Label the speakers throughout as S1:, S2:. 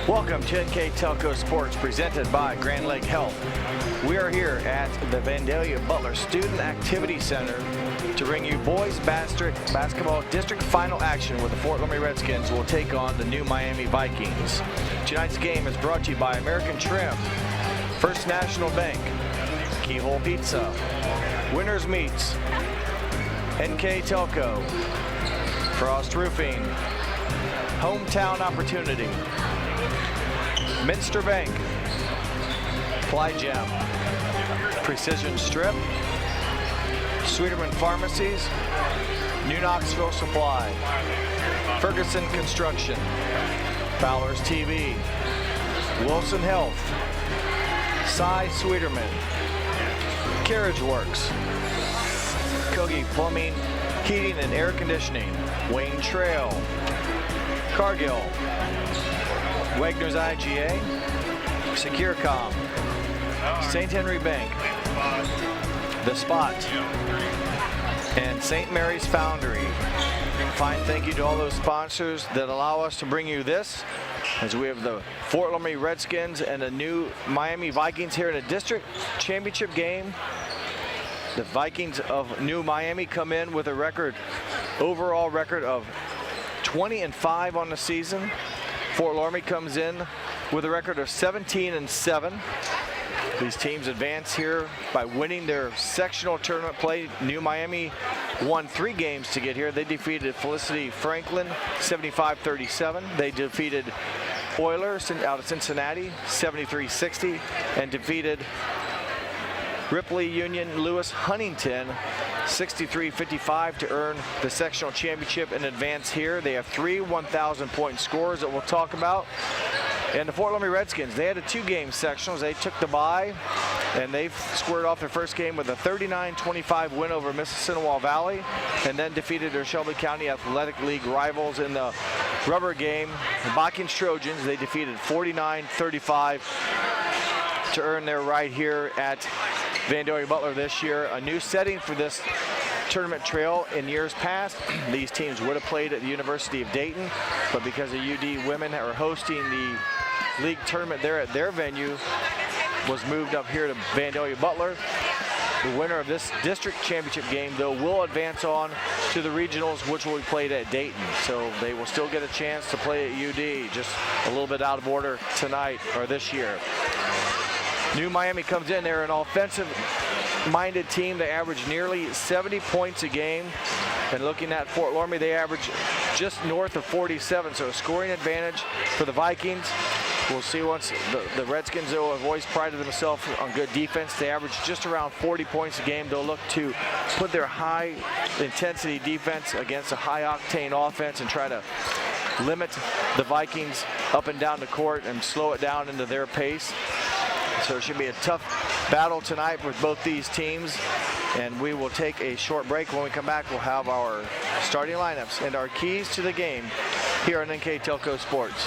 S1: Welcome to NKTelco Sports, presented by Grand Lake Health. We are here at the Vandalia Butler Student Activity Center to bring you boys basketball district final action, where the Fort Loramie Redskins will take on the New Miami Vikings. Tonight's game is brought to you by American Trim, First National Bank, Keyhole Pizza, Winners Meats, NKTelco, Frost Roofing, Hometown Opportunity, Minster Bank, Ply Gem, Precision Strip, Sweeterman Pharmacies, New Knoxville Supply, Ferguson Construction, Fowler's TV, Wilson Health, Cy Sweeterman, Carriage Works, Kogi Plumbing, Heating and Air Conditioning, Wayne Trail, Cargill, Wagner's IGA, SecureCom, St. Henry Bank, The Spot, and St. Mary's Foundry. Fine thank you to all those sponsors that allow us to bring you this, as we have the Fort Loramie Redskins and the New Miami Vikings here in a district championship game. The Vikings of New Miami come in with a overall record of 20-5 on the season. Fort Loramie comes in with a record of 17-7. These teams advance here by winning their sectional tournament play. New Miami won 3 games to get here. They defeated Felicity Franklin 75-37. They defeated Oilers out of Cincinnati 73-60 and defeated Ripley Union Lewis Huntington 63-55 to earn the sectional championship and advance here. They have 3 1,000-point scores that we'll talk about. And the Fort Loramie Redskins, they had a 2-game sectionals. They took the bye, and they've squared off their first game with a 39-25 win over Mississinawa Valley, and then defeated their Shelby County Athletic League rivals in the rubber game. The Botkins Trojans, they defeated 49-35 to earn their right here at Vandalia Butler this year. A new setting for this tournament trail. In years past, these teams would have played at the University of Dayton, but because the UD women are hosting the league tournament there at their venue, was moved up here to Vandalia Butler. The winner of this district championship game, though, will advance on to the regionals, which will be played at Dayton. So they will still get a chance to play at UD, just a little bit out of order tonight or this year. New Miami comes in. They're an offensive-minded team. They average nearly 70 points a game. And looking at Fort Loramie, they average just north of 47, so a scoring advantage for the Vikings. We'll see once the Redskins, though, have always prided themselves on good defense. They average just around 40 points a game. They'll look to put their high-intensity defense against a high-octane offense and try to limit the Vikings up and down the court and slow it down into their pace. So it should be a tough battle tonight with both these teams. And we will take a short break. When we come back, we'll have our starting lineups and our keys to the game here on NKTelco Sports.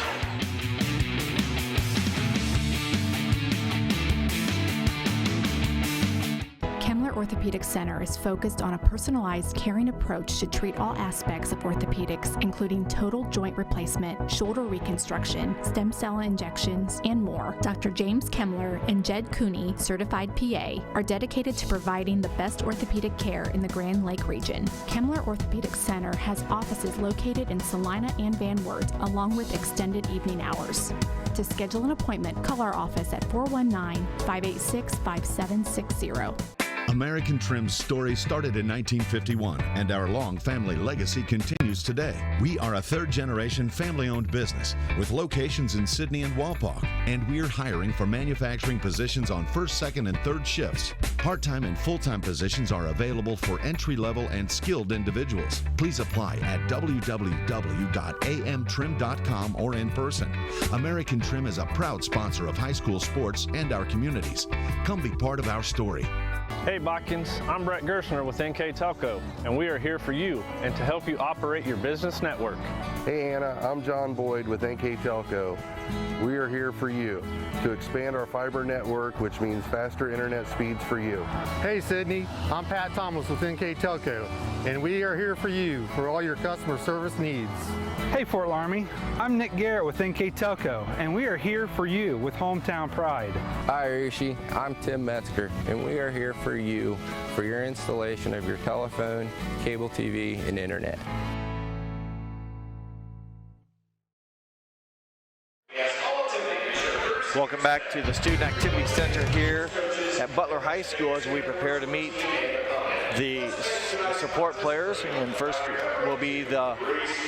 S2: Orthopedic Center is focused on a personalized, caring approach to treat all aspects of orthopedics, including total joint replacement, shoulder reconstruction, stem cell injections, and more. Dr. James Kemmler and Jed Cooney, certified PA, are dedicated to providing the best orthopedic care in the Grand Lake region. Kemmler Orthopedic Center has offices located in Salina and Van Wert, along with extended evening hours. To schedule an appointment, call our office at 419-586-5760.
S3: American Trim's story started in 1951, and our long family legacy continues today. We are a third-generation family-owned business with locations in Sydney and Walpock, and we're hiring for manufacturing positions on first, second, and third shifts. Part-time and full-time positions are available for entry-level and skilled individuals. Please apply at www.amtrim.com or in person. American Trim is a proud sponsor of high school sports and our communities. Come be part of our story.
S4: Hey Botkins, I'm Brett Gershner with NKTelco, and we are here for you and to help you operate your business network.
S5: Hey Anna, I'm John Boyd with NKTelco. We are here for you to expand our fiber network, which means faster internet speeds for you.
S6: Hey Sydney, I'm Pat Thomas with NKTelco, and we are here for you for all your customer service needs.
S7: Hey Fort Loramie, I'm Nick Garrett with NKTelco, and we are here for you with Hometown Pride.
S8: Hi Rishi, I'm Tim Metzger, and we are here for you for your installation of your telephone, cable TV, and internet.
S1: Welcome back to the Student Activity Center here at Butler High School as we prepare to meet the support players. And first will be the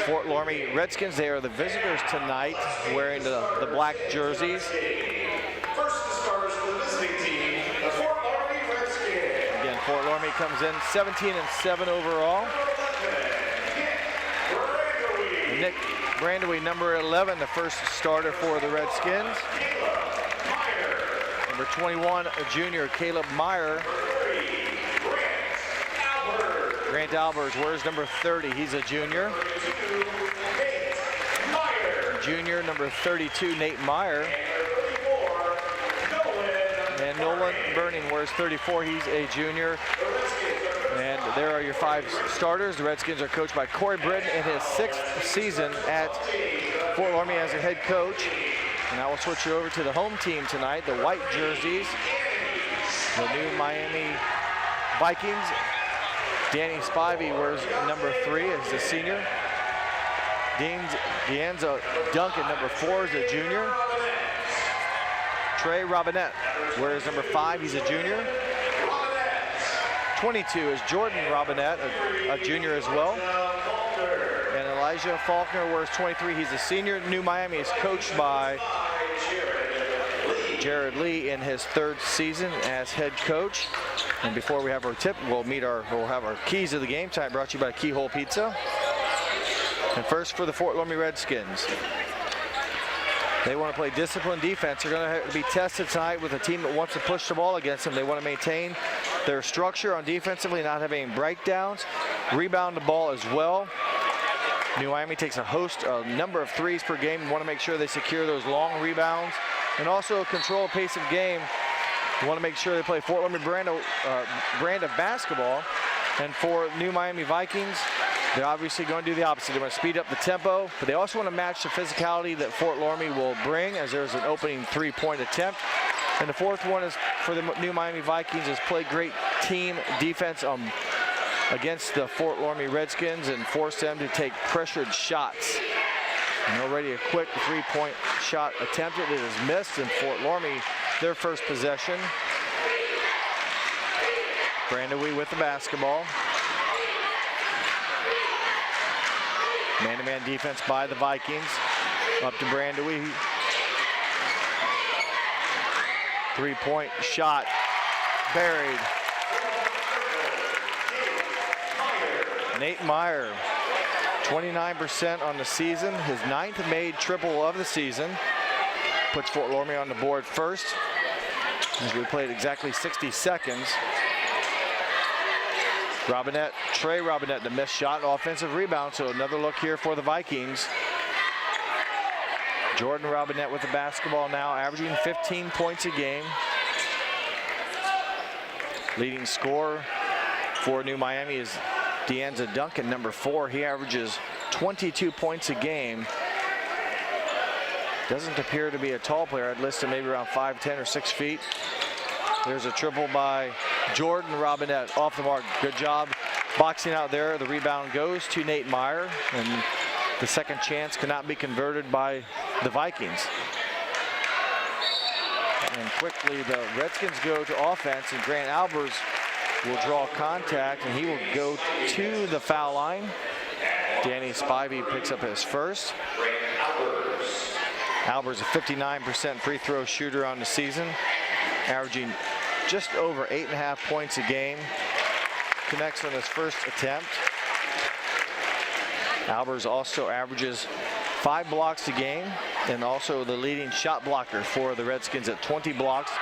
S1: Fort Loramie Redskins. They are the visitors tonight, wearing the black jerseys. Again, Fort Loramie comes in 17-7 overall. Nick Brandewey, number 11, the first starter for the Redskins. Number 21, a junior, Caleb Meyer. Grant Albers wears number 30. He's a junior. Junior, number 32, Nate Meyer. And Nolan Burning wears 34. He's a junior. And there are your 5 starters. The Redskins are coached by Corey Britton in his 6th season at Fort Loramie as a head coach. And I will switch you over to the home team tonight, the white jerseys, the new Miami Vikings. Danny Spivey wears number 3 as a senior. Deanza Duncan, number 4, is a junior. Trey Robinette wears number 5, he's a junior. 22 is Jordan Robinette, a junior as well. And Elijah Faulkner wears 23, he's a senior. New Miami is coached by Jared Lee in his 3rd season as head coach. And before we have our tip, we'll have our keys of the game tonight, brought to you by Keyhole Pizza. And first for the Fort Loramie Redskins. They want to play disciplined defense. They're going to be tested tonight with a team that wants to push the ball against them. They want to maintain their structure on defensively, not having breakdowns, rebound the ball as well. New Miami takes a number of threes per game and want to make sure they secure those long rebounds and also control pace of game. You want to make sure they play Fort Loramie brand of basketball. And for New Miami Vikings, they're obviously going to do the opposite. They want to speed up the tempo, but they also want to match the physicality that Fort Loramie will bring as there's an opening 3-point attempt. And the 4th one is for the New Miami Vikings is play great team defense against the Fort Loramie Redskins and force them to take pressured shots. And already a quick 3-point shot attempted. It is missed, and Fort Loramie, their first possession. Brandewey with the basketball. Man-to-man defense by the Vikings. Up to Brandewey. 3-point shot buried. Nate Meyer, 29% on the season, his 9th made triple of the season. Puts Fort Loramie on the board first as we played exactly 60 seconds. Trey Robinette, the missed shot, offensive rebound, so another look here for the Vikings. Jordan Robinette with the basketball now, averaging 15 points a game. Leading scorer for New Miami is Deanza Duncan, number 4. He averages 22 points a game. Doesn't appear to be a tall player. I'd list him maybe around 5'10" or 6 feet. There's a triple by Jordan Robinette off the mark. Good job boxing out there. The rebound goes to Nate Meyer, and the second chance cannot be converted by the Vikings. And quickly the Redskins go to offense, and Grant Albers will draw contact, and he will go to the foul line. Danny Spivey picks up his first. Albers a 59% free throw shooter on the season, averaging just over 8.5 points a game. Connects on his first attempt. Albers also averages 5 blocks a game, and also the leading shot blocker for the Redskins at 20 blocks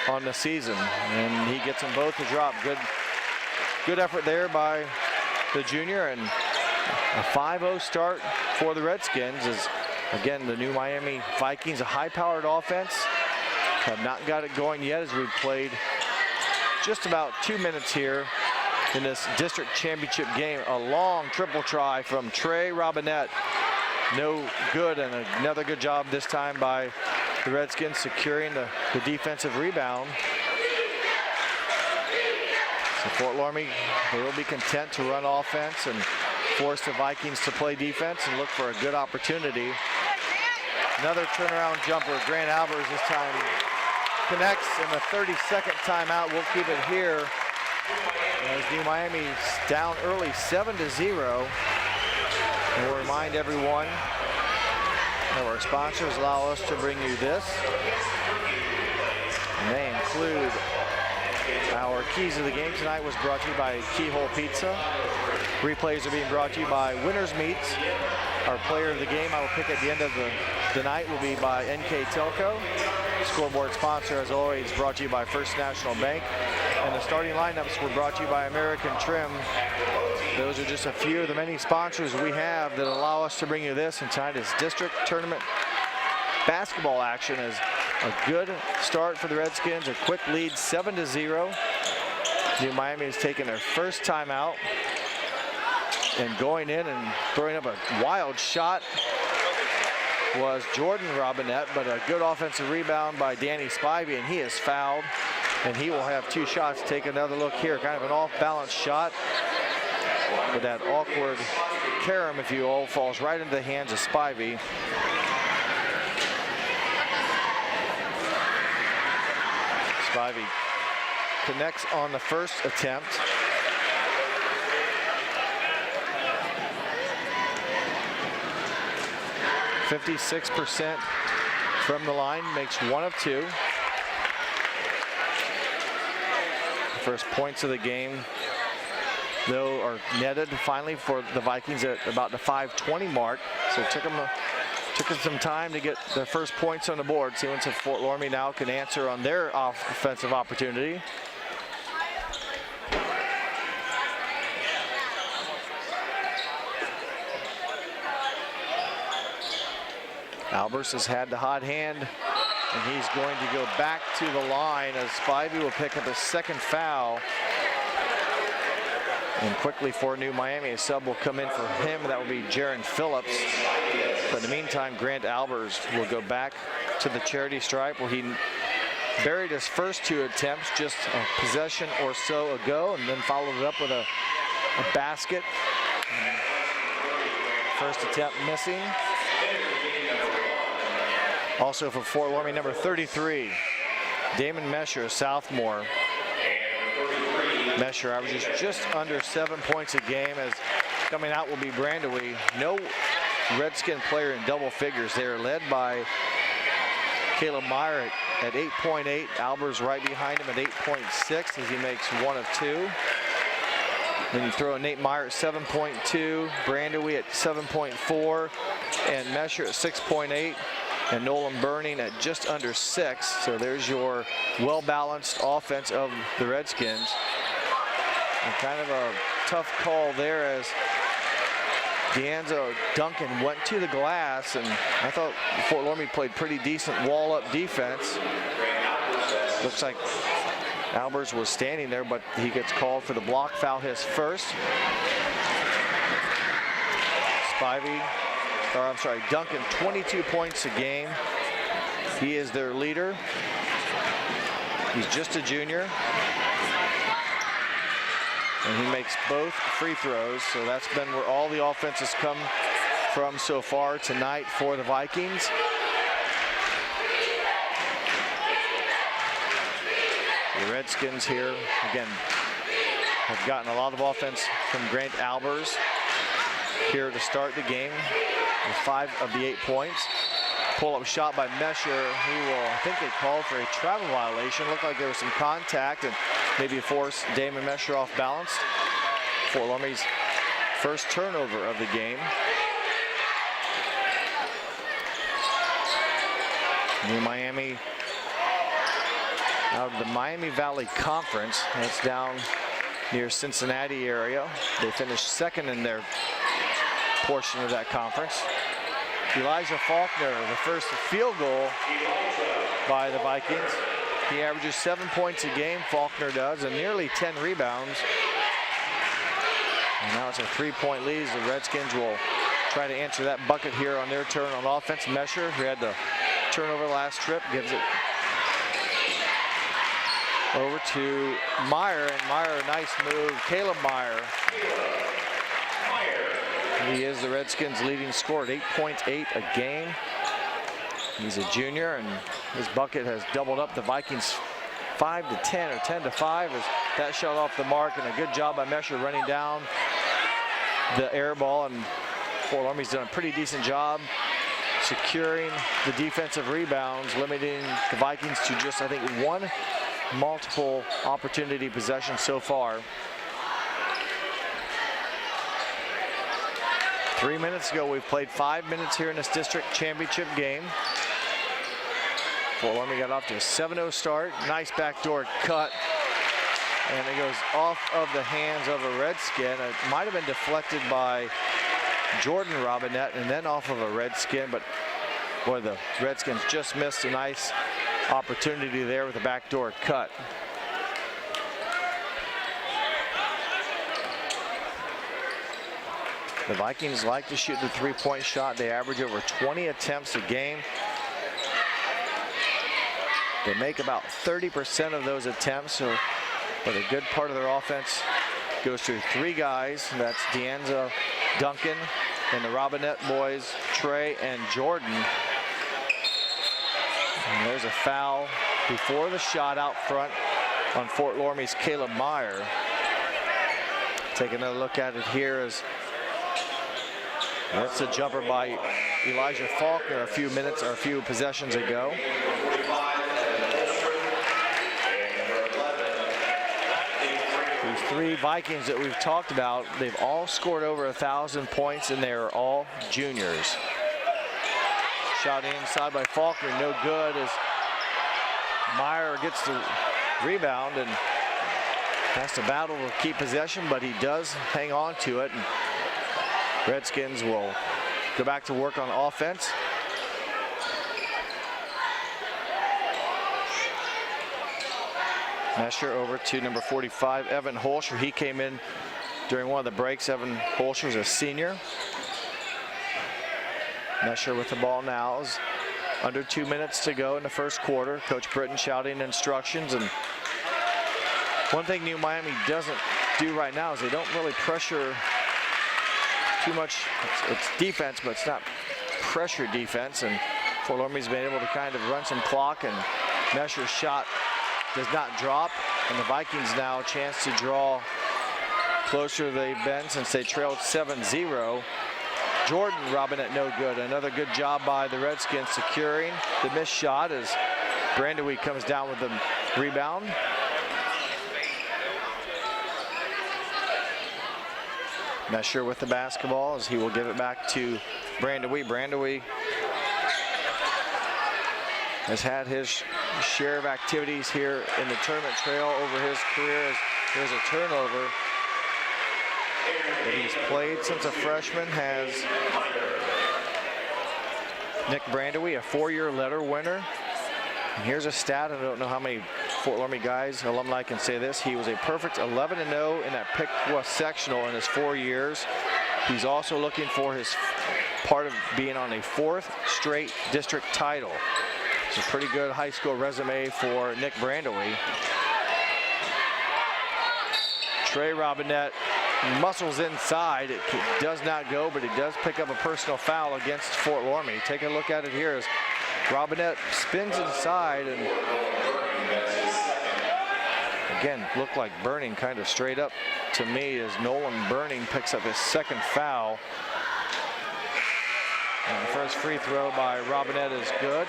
S1: on the season. And he gets them both to drop. Good effort there by the junior, and a 5-0 start for the Redskins as Again, the New Miami Vikings, a high-powered offense, have not got it going yet as we've played just about 2 minutes here in this district championship game. A long triple try from Trey Robinette. No good, and another good job this time by the Redskins securing the defensive rebound. So Fort Loramie, they will be content to run offense and force the Vikings to play defense and look for a good opportunity. Another turnaround jumper. Grant Albers this time connects in the 32nd timeout. We'll keep it here as New Miami's down early 7-0. And we'll remind everyone that our sponsors allow us to bring you this. And they include our keys of the game tonight was brought to you by Keyhole Pizza. Replays are being brought to you by Winners Meats. Our player of the game I will pick at the end of the night will be by NKTelco. Scoreboard sponsor, as always, brought to you by First National Bank. And the starting lineups were brought to you by American Trim. Those are just a few of the many sponsors we have that allow us to bring you this. And tonight is district tournament basketball action as a good start for the Redskins. A quick lead, 7-0. New Miami has taken their first timeout. And going in and throwing up a wild shot was Jordan Robinette, but a good offensive rebound by Danny Spivey, and he is fouled. And he will have 2 shots. Take another look here, kind of an off-balance shot. But that awkward carom, if you will, falls right into the hands of Spivey. Spivey connects on the first attempt. .56% from the line, makes 1 of 2. The first points of the game, though, are netted finally for the Vikings at about the 5:20 mark. So it took them some time to get their first points on the board. See once if Fort Loramie now can answer on their offensive opportunity. Albers has had the hot hand, and he's going to go back to the line as Spivey will pick up his second foul. And quickly for New Miami, a sub will come in for him. That will be Jaron Phillips. But in the meantime, Grant Albers will go back to the charity stripe where he buried his first 2 attempts just a possession or so ago, and then followed it up with a basket. First attempt missing. Also for Fort Loramie, number 33, Damon Mesher, a sophomore. Mesher averages just under 7 points a game, as coming out will be Brandewie. No Redskin player in double figures. They are led by Caleb Meyer at 8.8. Albers right behind him at 8.6 as he makes 1 of 2. Then you throw in Nate Meyer at 7.2, Brandewie at 7.4, and Mesher at 6.8. And Nolan Burning at just under 6. So there's your well-balanced offense of the Redskins. And kind of a tough call there as Deanzo Duncan went to the glass, and I thought Fort Loramie played pretty decent wall-up defense. Looks like Albers was standing there, but he gets called for the block foul, his first. Duncan, 22 points a game. He is their leader. He's just a junior. And he makes both free throws, so that's been where all the offense has come from so far tonight for the Vikings. The Redskins here, again, have gotten a lot of offense from Grant Albers here to start the game with 5 of the 8 points. Pull-up shot by Mesher. I think they called for a travel violation. Looked like there was some contact and maybe forced Damon Mesher off balance. Fort Loramie's first turnover of the game. New Miami out of the Miami Valley Conference. That's down near Cincinnati area. They finished second in their portion of that conference. Elijah Faulkner, the first field goal by the Vikings. He averages 7 points a game, Faulkner does, and nearly 10 rebounds. And now it's a 3-point lead. The Redskins will try to answer that bucket here on their turn on offense. Mesher, who had the turnover last trip, gives it over to Meyer, and Meyer, a nice move. Caleb Meyer. He is the Redskins' leading scorer at 8.8 a game. He's a junior, and his bucket has doubled up the Vikings 5 to 10 or 10 to 5 as that shot off the mark, and a good job by Mesher running down the air ball, and Fort Loramie's done a pretty decent job securing the defensive rebounds, limiting the Vikings to just, I think, one multiple opportunity possession so far. 3 minutes ago, we've played 5 minutes here in this district championship game. Fort Loramie got off to a 7-0 start. Nice backdoor cut. And it goes off of the hands of a Redskin. It might have been deflected by Jordan Robinette and then off of a Redskin. But boy, the Redskins just missed a nice opportunity there with a backdoor cut. The Vikings like to shoot the three-point shot. They average over 20 attempts a game. They make about 30% of those attempts, but a good part of their offense goes through three guys. That's Deanza, Duncan, and the Robinette boys, Trey and Jordan. And there's a foul before the shot out front on Fort Loramie's Caleb Meyer. Take another look at it here as that's a jumper by Elijah Faulkner a few possessions ago. These three Vikings that we've talked about, they've all scored over 1,000 points, and they're all juniors. Shot inside by Faulkner, no good, as Meyer gets the rebound and has to battle to keep possession, but he does hang on to it. And Redskins will go back to work on offense. Mesher over to number 45, Evan Holscher. He came in during one of the breaks. Evan Holscher is a senior. Mesher with the ball now. Is under 2 minutes to go in the first quarter. Coach Britton shouting instructions. And one thing New Miami doesn't do right now is they don't really pressure too much. It's defense, but it's not pressure defense. And Fort Loramie's been able to kind of run some clock, and Mesher's shot does not drop, and the Vikings now a chance to draw closer they've been since they trailed 7-0. Jordan Robinette no good. Another good job by the Redskins securing the missed shot as Brandewie comes down with the rebound. Mesher with the basketball as he will give it back to Brandewie. Brandewie has had his share of activities here in the tournament trail over his career. There's a turnover that he's played since a freshman. Has Nick Brandewie, a 4-year letter winner. And here's a stat. I don't know how many Fort Loramie guys, alumni, can say this. He was a perfect 11-0 in that Pick West sectional in his 4 years. He's also looking for his part of being on a 4th straight district title. It's a pretty good high school resume for Nick Brandewie. Trey Robinette muscles inside. It does not go, but he does pick up a personal foul against Fort Loramie. Take a look at it here as Robinette spins inside, and again, looked like Burning kind of straight up to me as Nolan Burning picks up his second foul. And the first free throw by Robinette is good.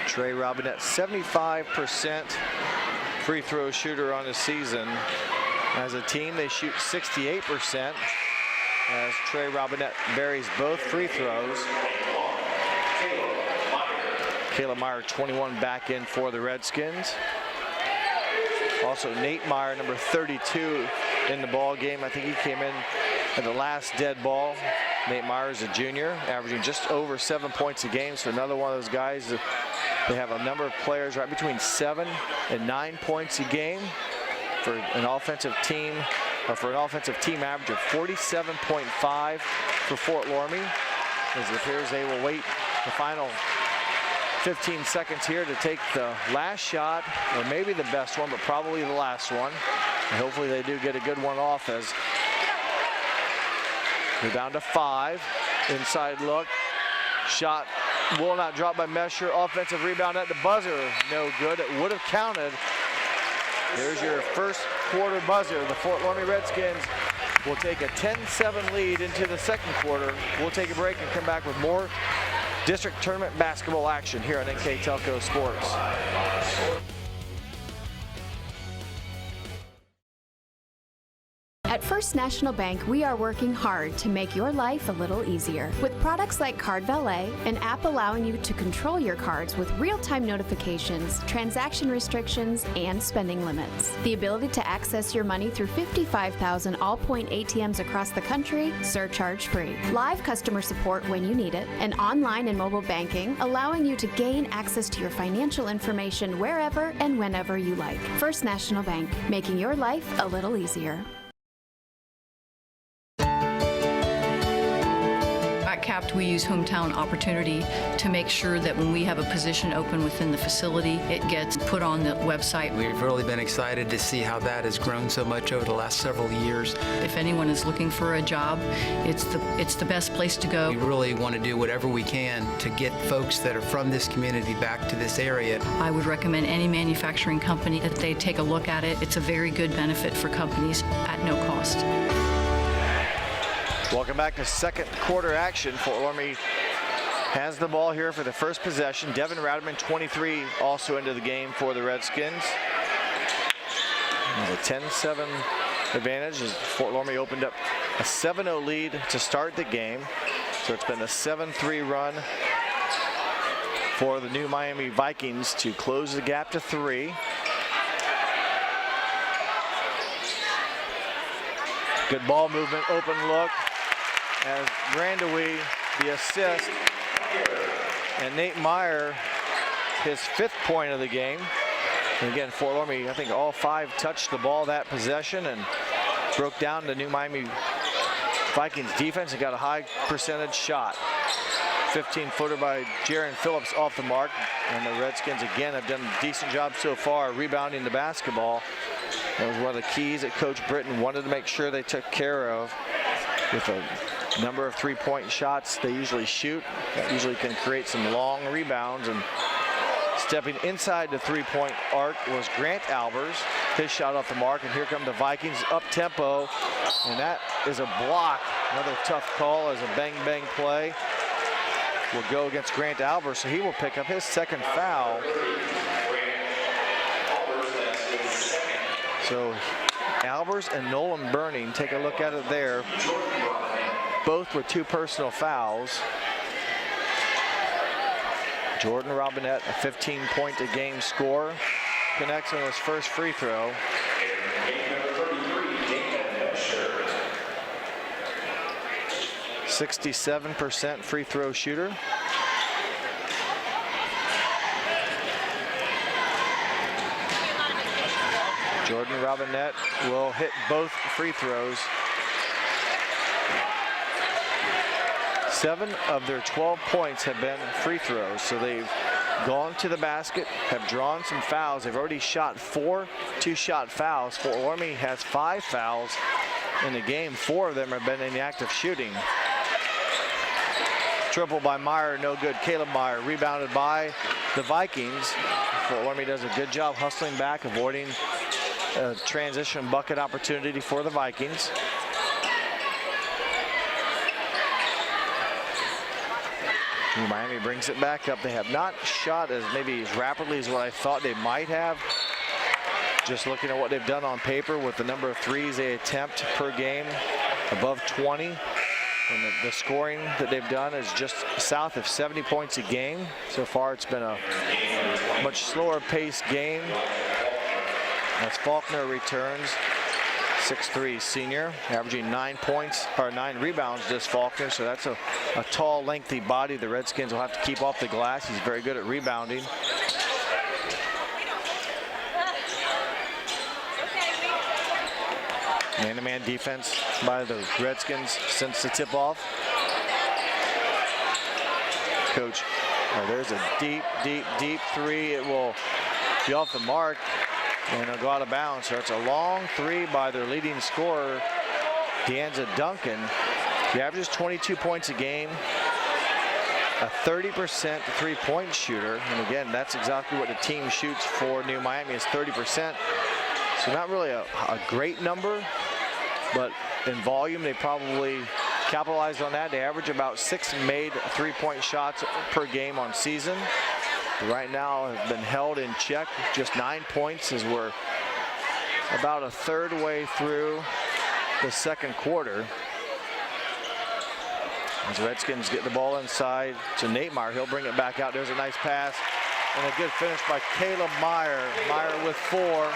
S1: Trey Robinette, 75% free throw shooter on the season. As a team, they shoot 68% as Trey Robinette buries both free throws. Caleb Meyer, 21, back in for the Redskins. Also Nate Meyer, number 32, in the ball game. I think he came in And the last dead ball, Nate Myers, a junior, averaging just over 7 points a game. So another one of those guys that they have a number of players right between 7 and 9 points a game for an offensive team, or for an offensive team average of 47.5 for Fort Loramie. As it appears they will wait the final 15 seconds here to take the last shot, or maybe the best one, but probably the last one. And hopefully they do get a good one off, as they're down to 5. Inside look. Shot will not drop by Mesher. Offensive rebound at the buzzer. No good. It would have counted. There's your first quarter buzzer. The Fort Loramie Redskins will take a 10-7 lead into the second quarter. We'll take a break and come back with more district tournament basketball action here on NKTelco Sports.
S9: At First National Bank, we are working hard to make your life a little easier. With products like Card Valet, an app allowing you to control your cards with real-time notifications, transaction restrictions, and spending limits. The ability to access your money through 55,000 all-point ATMs across the country, surcharge-free. Live customer support when you need it, and online and mobile banking, allowing you to gain access to your financial information wherever and whenever you like. First National Bank, making your life a little easier.
S10: At CAPT, we use Hometown Opportunity to make sure that when we have a position open within the facility, it gets put on the website.
S11: We've really been excited to see how that has grown so much over the last several years.
S10: If anyone is looking for a job, it's the best place to go.
S11: We really want to do whatever we can to get folks that are from this community back to this area.
S10: I would recommend any manufacturing company that they take a look at it. It's a very good benefit for companies at no cost.
S1: Welcome back to second quarter action. Fort Loramie has the ball here for the first possession. Devin Radman, 23, also into the game for the Redskins. A 10-7 advantage as Fort Loramie opened up a 7-0 lead to start the game. So it's been a 7-3 run for the new Miami Vikings to close the gap to 3. Good ball movement, open look. As Brandewie, the assist, and Nate Meyer, his 5th point of the game. And again, Fort Loramie, I think all 5 touched the ball that possession and broke down the new Miami Vikings defense and got a high percentage shot. 15-footer by Jaron Phillips off the mark. And the Redskins, again, have done a decent job so far rebounding the basketball. That was one of the keys that Coach Britton wanted to make sure they took care of. With a number of 3-point shots they usually shoot, that usually can create some long rebounds. And stepping inside the 3-point arc was Grant Albers. His shot off the mark, and here come the Vikings up tempo, and that is a block. Another tough call as a bang play will go against Grant Albers, so he will pick up his 2nd foul. So Albers and Nolan Burning, take a look at it there. Both with 2 personal fouls. Jordan Robinette, a 15-point-a-game scorer, connects on his first free throw. .67% free throw shooter. Jordan Robinette will hit both free throws. 7 of their 12 points have been free throws, so they've gone to the basket, have drawn some fouls. They've already shot 4 two-shot fouls. Fort Loramie has 5 fouls in the game. 4 of them have been in the act of shooting. Triple by Meyer, no good. Caleb Meyer rebounded by the Vikings. Fort Loramie does a good job hustling back, avoiding a transition bucket opportunity for the Vikings. Miami brings it back up. They have not shot as rapidly as what I thought they might have. Just looking at what they've done on paper with the number of threes they attempt per game, above 20. And the scoring that they've done is just south of 70 points a game. So far it's been a much slower paced game as Faulkner returns. 6'3" senior, averaging 9 points or 9 rebounds this Faulkner. So that's a tall, lengthy body the Redskins will have to keep off the glass. He's very good at rebounding. Man-to-man defense by the Redskins since the tip-off. Coach, there's a deep, deep, deep three. It will be off the mark and it'll go out of bounds. So it's a long three by their leading scorer, Deanza Duncan. He averages 22 points a game, a 30% three-point shooter. And again, that's exactly what the team shoots for New Miami is 30%. So not really a great number, but in volume, they probably capitalized on that. They average about 6 made three-point shots per game on season. Right now have been held in check, just 9 points as we're about a third way through the second quarter. As the Redskins get the ball inside to Nate Meyer, he'll bring it back out. There's a nice pass and a good finish by Caleb Meyer. Meyer with 4.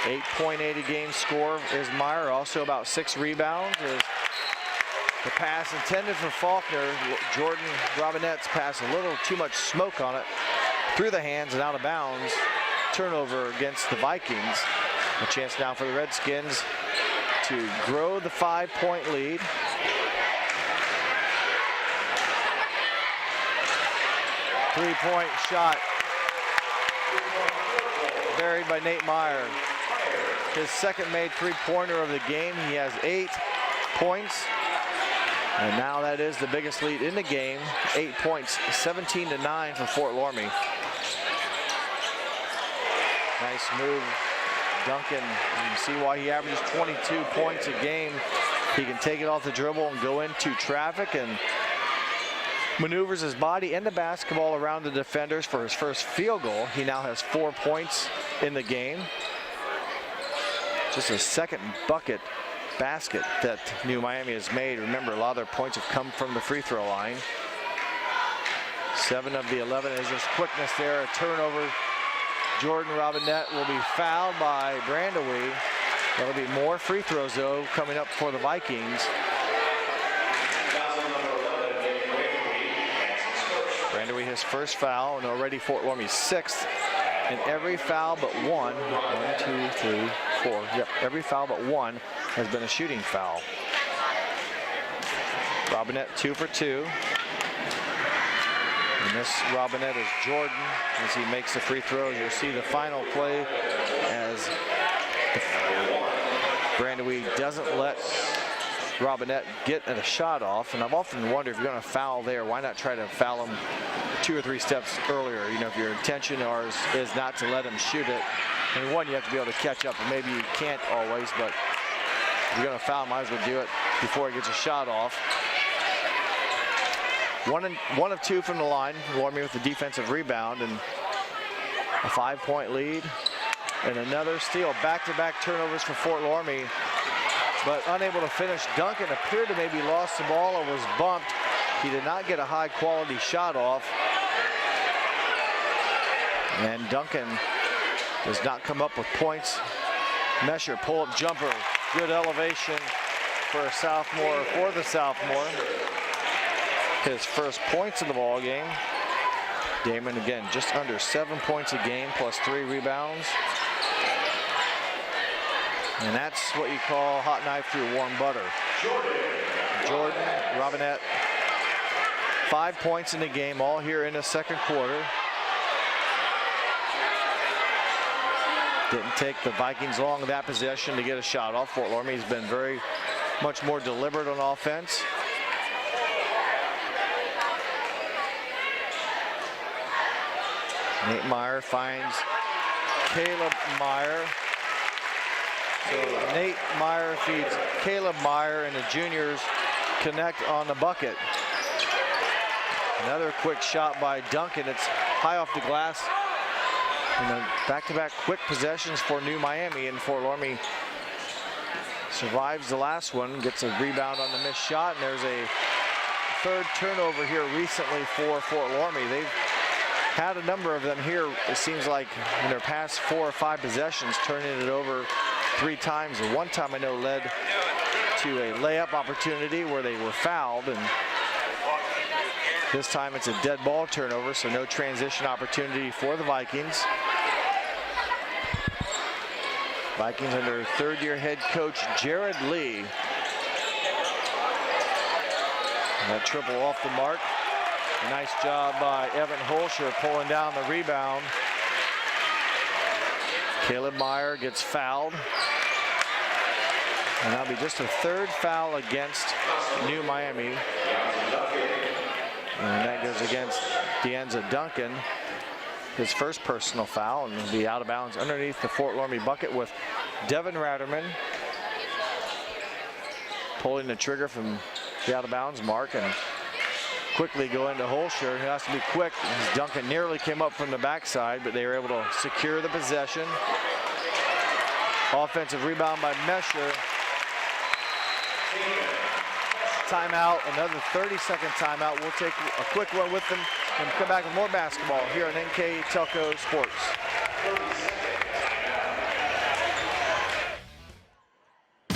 S1: 8.8 a game score is Meyer, also about 6 rebounds. The pass intended for Faulkner. Jordan Robinette's pass, a little too much smoke on it, through the hands and out of bounds. Turnover against the Vikings. A chance now for the Redskins to grow the 5-point lead. Three-point shot buried by Nate Meyer. His second made three-pointer of the game. He has 8 points. And now that is the biggest lead in the game. 8 points, 17-9 for Fort Loramie. Nice move, Duncan. You can see why he averages 22 points a game. He can take it off the dribble and go into traffic and maneuvers his body and the basketball around the defenders for his first field goal. He now has 4 points in the game. Just a second basket that New Miami has made. Remember, a lot of their points have come from the free throw line. 7 of the 11 is just quickness there. A turnover. Jordan Robinette will be fouled by Brandewie. There'll be more free throws, though, coming up for the Vikings. Brandewie his first foul, and already Fort Loramie's 6th. And every foul but one, 1, 2, 3, 4. Yep, every foul but one has been a shooting foul. Robinette 2 for 2. And this Robinette is Jordan as he makes the free throws. You'll see the final play as Brandewie doesn't let Robinette get a shot off. And I've often wondered, if you're going to foul there, why not try to foul him 2 or 3 steps earlier? You know, if your intention is not to let him shoot it. And one, you have to be able to catch up, and maybe you can't always, but if you're going to foul, might as well do it before he gets a shot off. 1 of 2 from the line. Loramie with the defensive rebound and a 5-point lead. And another steal. Back-to-back turnovers for Fort Loramie, but unable to finish. Duncan appeared to maybe lost the ball or was bumped. He did not get a high-quality shot off. And Duncan does not come up with points. Mesher pull-up jumper. Good elevation for a sophomore, for the sophomore. His first points in the ball game. Damon, again, just under 7 points a game, plus 3 rebounds. And that's what you call hot knife through warm butter. Jordan Robinette, 5 points in the game, all here in the second quarter. Didn't take the Vikings long that possession to get a shot off. Fort Loramie has been very much more deliberate on offense. Nate Meyer finds Caleb Meyer. So Nate Meyer feeds Caleb Meyer, and the juniors connect on the bucket. Another quick shot by Duncan. It's high off the glass. And then back-to-back quick possessions for New Miami, and Fort Loramie survives the last one, gets a rebound on the missed shot, and there's a third turnover here recently for Fort Loramie. They've had a number of them here, it seems like, in their past 4 or 5 possessions, turning it over 3 times. And one time I know led to a layup opportunity where they were fouled, and this time it's a dead ball turnover, so no transition opportunity for the Vikings. Vikings under third-year head coach Jared Lee. And that triple off the mark. A nice job by Evan Holscher pulling down the rebound. Caleb Meyer gets fouled. And that'll be just a 3rd foul against New Miami. And that goes against Deanza Duncan. His first personal foul, and will be out of bounds underneath the Fort Loramie bucket with Devin Ratterman pulling the trigger from the out of bounds mark and quickly go into Holscher. He has to be quick. Duncan nearly came up from the backside, but they were able to secure the possession. Offensive rebound by Mesher. Timeout, another 30-second timeout. We'll take a quick one with them and come back with more basketball here on NKTelco Sports.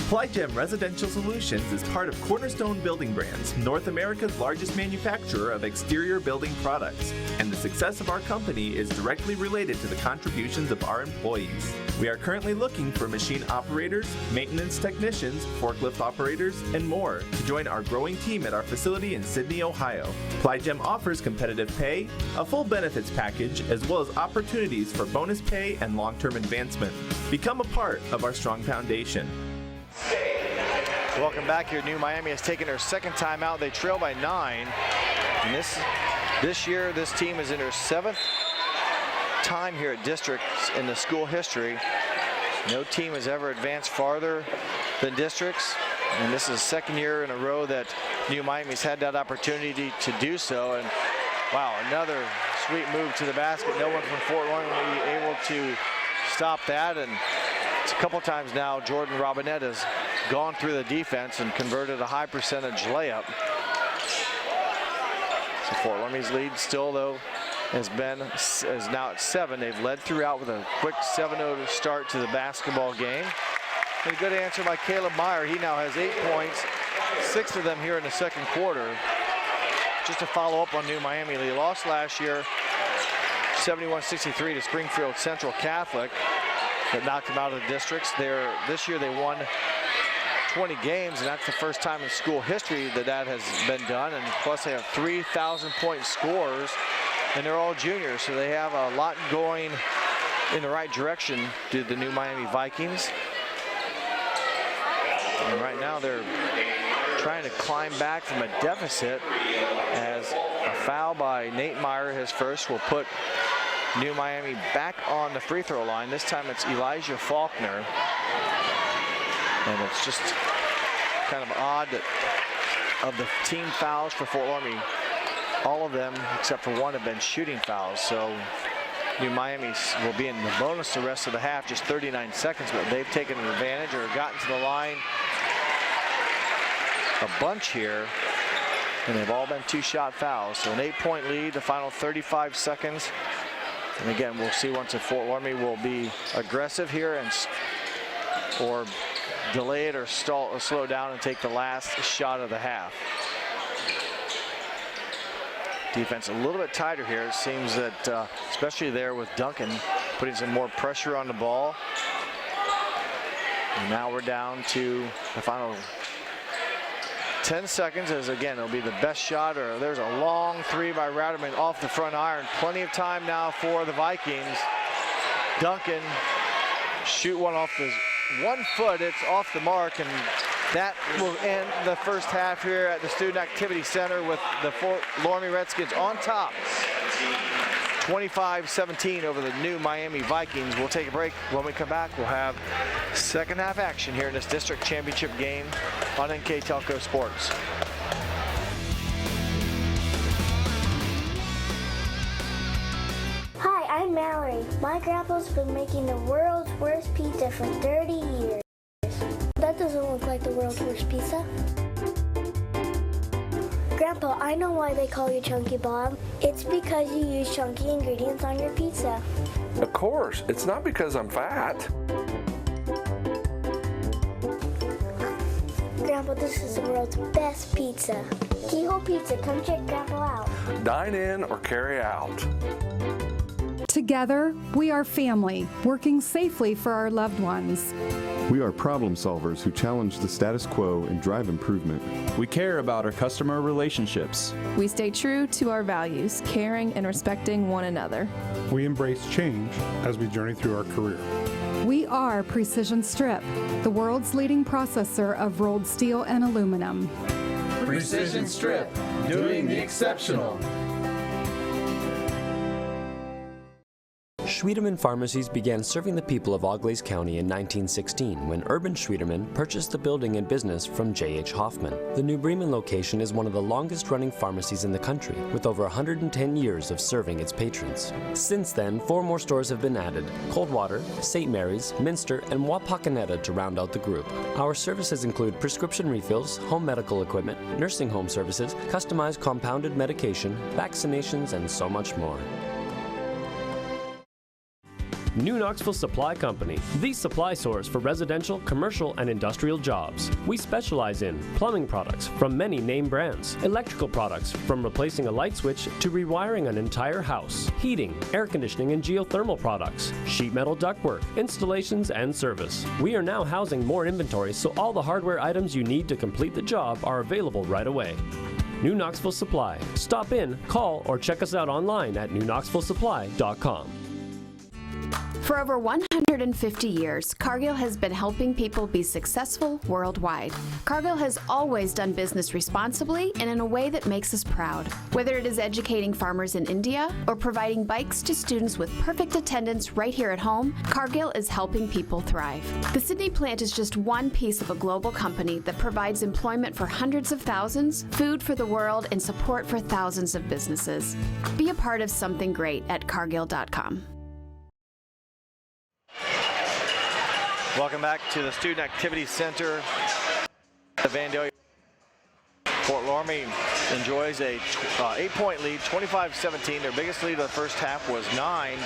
S12: Plygem Residential Solutions is part of Cornerstone Building Brands, North America's largest manufacturer of exterior building products, and the success of our company is directly related to the contributions of our employees. We are currently looking for machine operators, maintenance technicians, forklift operators, and more to join our growing team at our facility in Sydney, Ohio. Plygem offers competitive pay, a full benefits package, as well as opportunities for bonus pay and long-term advancement. Become a part of our strong foundation.
S1: Welcome back here. New Miami has taken their 2nd timeout. They trail by 9. And this year, this team is in their 7th time here at districts in the school history. No team has ever advanced farther than districts. And this is the 2nd year in a row that New Miami's had that opportunity to do so. And wow, another sweet move to the basket. No one from Fort Loramie will be able to stop that. And it's a couple times now Jordan Robinette has gone through the defense and converted a high percentage layup. So Fort Loramie's lead still, though, is now at 7. They've led throughout with a quick 7-0 start to the basketball game. And a good answer by Caleb Meyer. He now has 8 points, 6 of them here in the 2nd quarter. Just to follow up on New Miami, they lost last year 71-63 to Springfield Central Catholic. That knocked them out of the districts. This year they won 20 games, and that's the first time in school history that has been done. And plus they have 3,000-point scorers, and they're all juniors, so they have a lot going in the right direction to the New Miami Vikings. And right now they're trying to climb back from a deficit, as a foul by Nate Meyer, his first, will put New Miami back on the free throw line. This time it's Elijah Faulkner. And it's just kind of odd that of the team fouls for Fort Loramie, all of them except for one have been shooting fouls. So New Miami will be in the bonus the rest of the half, just 39 seconds, but they've taken an advantage or gotten to the line a bunch here. And they've all been 2-shot fouls. So an 8-point lead, the final 35 seconds. And again, we'll see once if Fort Loramie will be aggressive here or delay it or slow down and take the last shot of the half. Defense a little bit tighter here. It seems that, especially there with Duncan, putting some more pressure on the ball. And now we're down to the final 10 seconds, as again, it'll be the best shot, or there's a long 3 by Ratterman off the front iron. Plenty of time now for the Vikings. Duncan shoot one off the 1 foot. It's off the mark, and that will end the first half here at the Student Activity Center with the Fort Loramie Redskins on top. 25-17 over the New Miami Vikings. We'll take a break. When we come back, we'll have second half action here in this district championship game on NKTelco Sports.
S13: Hi, I'm Mallory. My grandpa's been making the world's worst pizza for 30 years. That doesn't look like the world's worst pizza. Grandpa, I know why they call you Chunky Bob. It's because you use chunky ingredients on your pizza.
S14: Of course, it's not because I'm fat.
S13: Grandpa, this is the world's best pizza. Keyhole Pizza, come check Grandpa out.
S14: Dine in or carry out.
S15: Together, we are family, working safely for our loved ones.
S16: We are problem solvers who challenge the status quo and drive improvement.
S17: We care about our customer relationships.
S18: We stay true to our values, caring and respecting one another.
S19: We embrace change as we journey through our career.
S15: We are Precision Strip, the world's leading processor of rolled steel and aluminum.
S20: Precision Strip, doing the exceptional.
S21: Schwiedemann Pharmacies began serving the people of Auglaize County in 1916 when Urban Schwiedemann purchased the building and business from J.H. Hoffman. The New Bremen location is one of the longest-running pharmacies in the country, with over 110 years of serving its patrons. Since then, 4 more stores have been added: Coldwater, St. Mary's, Minster, and Wapakoneta to round out the group. Our services include prescription refills, home medical equipment, nursing home services, customized compounded medication, vaccinations, and so much more.
S22: New Knoxville Supply Company, the supply source for residential, commercial, and industrial jobs. We specialize in plumbing products from many name brands, electrical products from replacing a light switch to rewiring an entire house, heating, air conditioning, and geothermal products, sheet metal ductwork, installations, and service. We are now housing more inventory, so all the hardware items you need to complete the job are available right away. New Knoxville Supply. Stop in, call, or check us out online at newknoxvillesupply.com.
S9: For over 150 years, Cargill has been helping people be successful worldwide. Cargill has always done business responsibly and in a way that makes us proud. Whether it is educating farmers in India or providing bikes to students with perfect attendance right here at home, Cargill is helping people thrive. The Sydney plant is just one piece of a global company that provides employment for hundreds of thousands, food for the world, and support for thousands of businesses. Be a part of something great at Cargill.com.
S1: Welcome back to the Student Activity Center. The Vandalia. Fort Loramie enjoys a 8-point lead, 25-17. Their biggest lead of the first half was 9.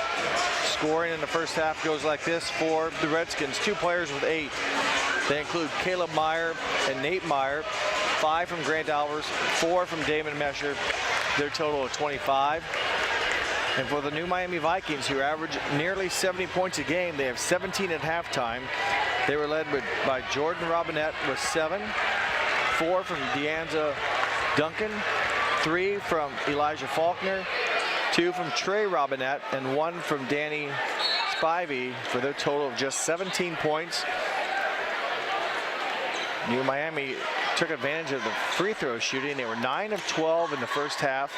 S1: Scoring in the first half goes like this for the Redskins. 2 players with 8. They include Caleb Meyer and Nate Meyer. 5 from Grant Alvers, 4 from Damon Mesher. Their total of 25. And for the New Miami Vikings, who average nearly 70 points a game, they have 17 at halftime. They were led by Jordan Robinette with 7, 4 from Deanza Duncan, 3 from Elijah Faulkner, 2 from Trey Robinette, and 1 from Danny Spivey for their total of just 17 points. New Miami took advantage of the free throw shooting. They were 9 of 12 in the first half.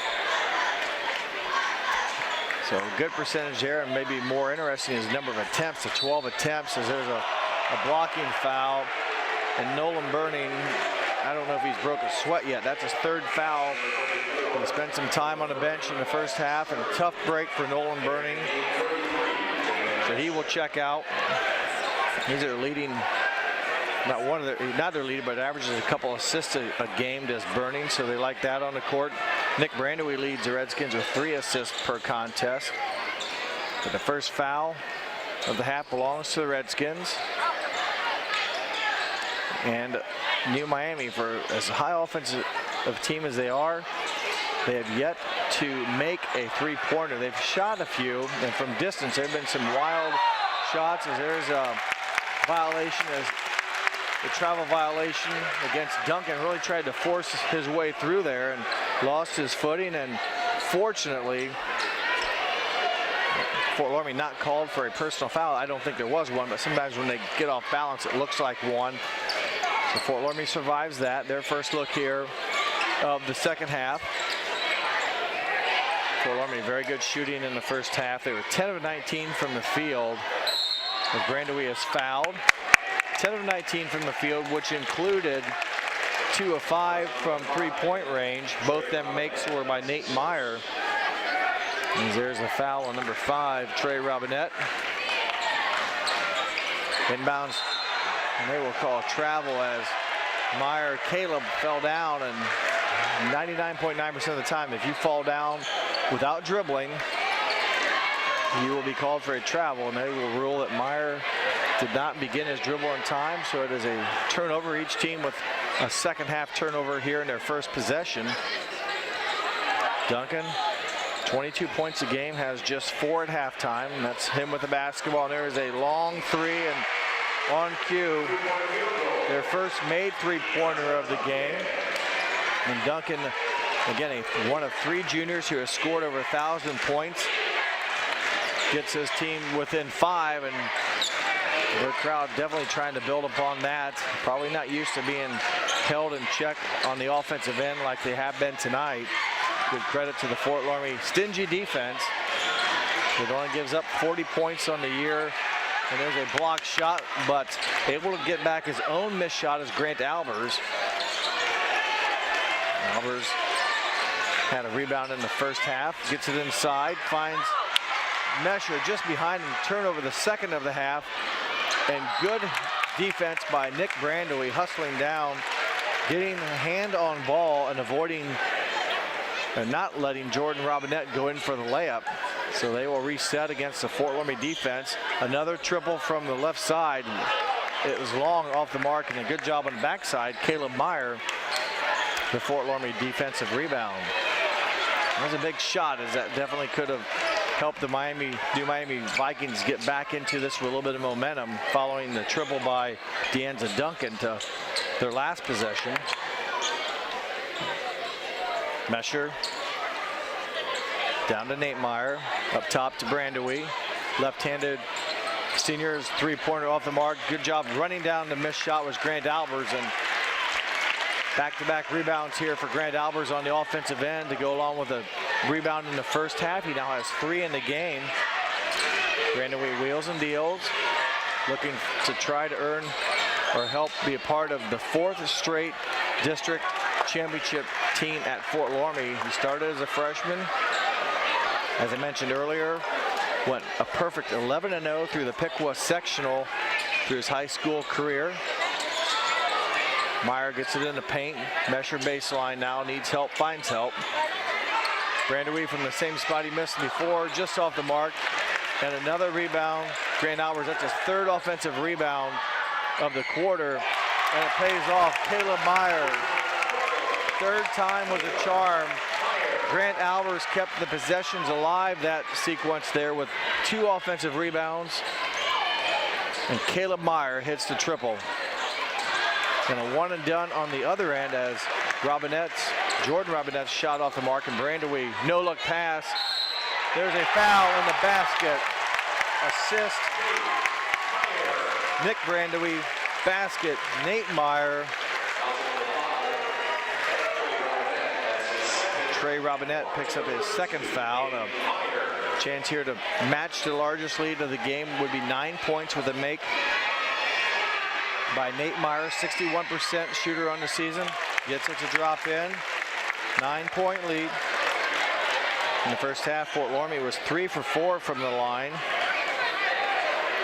S1: So a good percentage there, and maybe more interesting is the number of attempts, the 12 attempts, as there's a blocking foul. And Nolan Burning, I don't know if he's broke a sweat yet. That's his 3rd foul. He spent some time on the bench in the first half, and a tough break for Nolan Burning. So he will check out. He's their leading, not their leader, but averages a couple assists a game, does Burning, so they like that on the court. Nick Brandowy leads the Redskins with 3 assists per contest. But the first foul of the half belongs to the Redskins. And New Miami, for as high offensive team as they are, they have yet to make a 3-pointer. They've shot a few, and from distance there have been some wild shots, as there's a violation, as the travel violation against Duncan. Really tried to force his way through there and lost his footing, and fortunately Fort Loramie not called for a personal foul. I don't think there was one, but sometimes when they get off balance it looks like one. So Fort Loramie survives that. Their first look here of the second half. Fort Loramie very good shooting in the first half. They were 10 of 19 from the field, as Brandowy is fouled. 10 of 19 from the field, which included 2 of 5 from 3-point range. Both them makes were by Nate Meyer. And there's a foul on number 5, Trey Robinette. Inbounds, and they will call travel as Caleb fell down, and 99.9% of the time, if you fall down without dribbling, you will be called for a travel, and they will rule that Meyer did not begin his dribble in time, so it is a turnover. Each team with a second half turnover here in their first possession. Duncan, 22 points a game, has just 4 at halftime. That's him with the basketball. And there is a long three, and on cue, their first made three-pointer of the game. And Duncan, again, one of 3 juniors who has scored over 1,000 points, gets his team within 5, and the crowd definitely trying to build upon that. Probably not used to being held in check on the offensive end like they have been tonight. Good credit to the Fort Loramie stingy defense. It only gives up 40 points on the year. And there's a blocked shot, but able to get back his own missed shot is Grant Albers. Albers had a rebound in the first half, gets it inside, finds Mesher just behind him, turnover the second of the half. And good defense by Nick Brandowy, hustling down, getting a hand on ball and avoiding and not letting Jordan Robinette go in for the layup. So they will reset against the Fort Loramie defense. Another triple from the left side. It was long off the mark, and a good job on the backside. Caleb Meyer, the Fort Loramie defensive rebound. That was a big shot, as that definitely could have helped the Miami Vikings get back into this with a little bit of momentum following the triple by Deanza Duncan to their last possession. Mesher down to Nate Meyer, up top to Brandowy. Left-handed senior's three-pointer off the mark. Good job running down. The missed shot was Grant Albers, and back-to-back rebounds here for Grant Albers on the offensive end to go along with a rebound in the first half. He now has 3 in the game. Brandowy wheels and deals, looking to try to earn or help be a part of the 4th straight district championship team at Fort Loramie. He started as a freshman. As I mentioned earlier, went a perfect 11-0 through the Piqua sectional through his high school career. Meyer gets it in the paint. Mesher baseline now, needs help, finds help. Brandowy from the same spot he missed before, just off the mark. And another rebound. Grant Albers, that's his 3rd offensive rebound of the quarter. And it pays off. Caleb Meyer, 3rd time was a charm. Grant Albers kept the possessions alive that sequence there with 2 offensive rebounds. And Caleb Meyer hits the triple. And a one and done on the other end as Jordan Robinette's shot off the mark, and Brandowy, no-look pass. There's a foul in the basket. Assist. Nick Brandowy, basket, Nate Meyer. Trey Robinette picks up his 2nd foul. And a chance here to match the largest lead of the game would be 9 points with a make by Nate Meyer, 61% shooter on the season. Gets it to drop in. 9-point lead. In the first half, Fort Loramie was 3 for 4 from the line.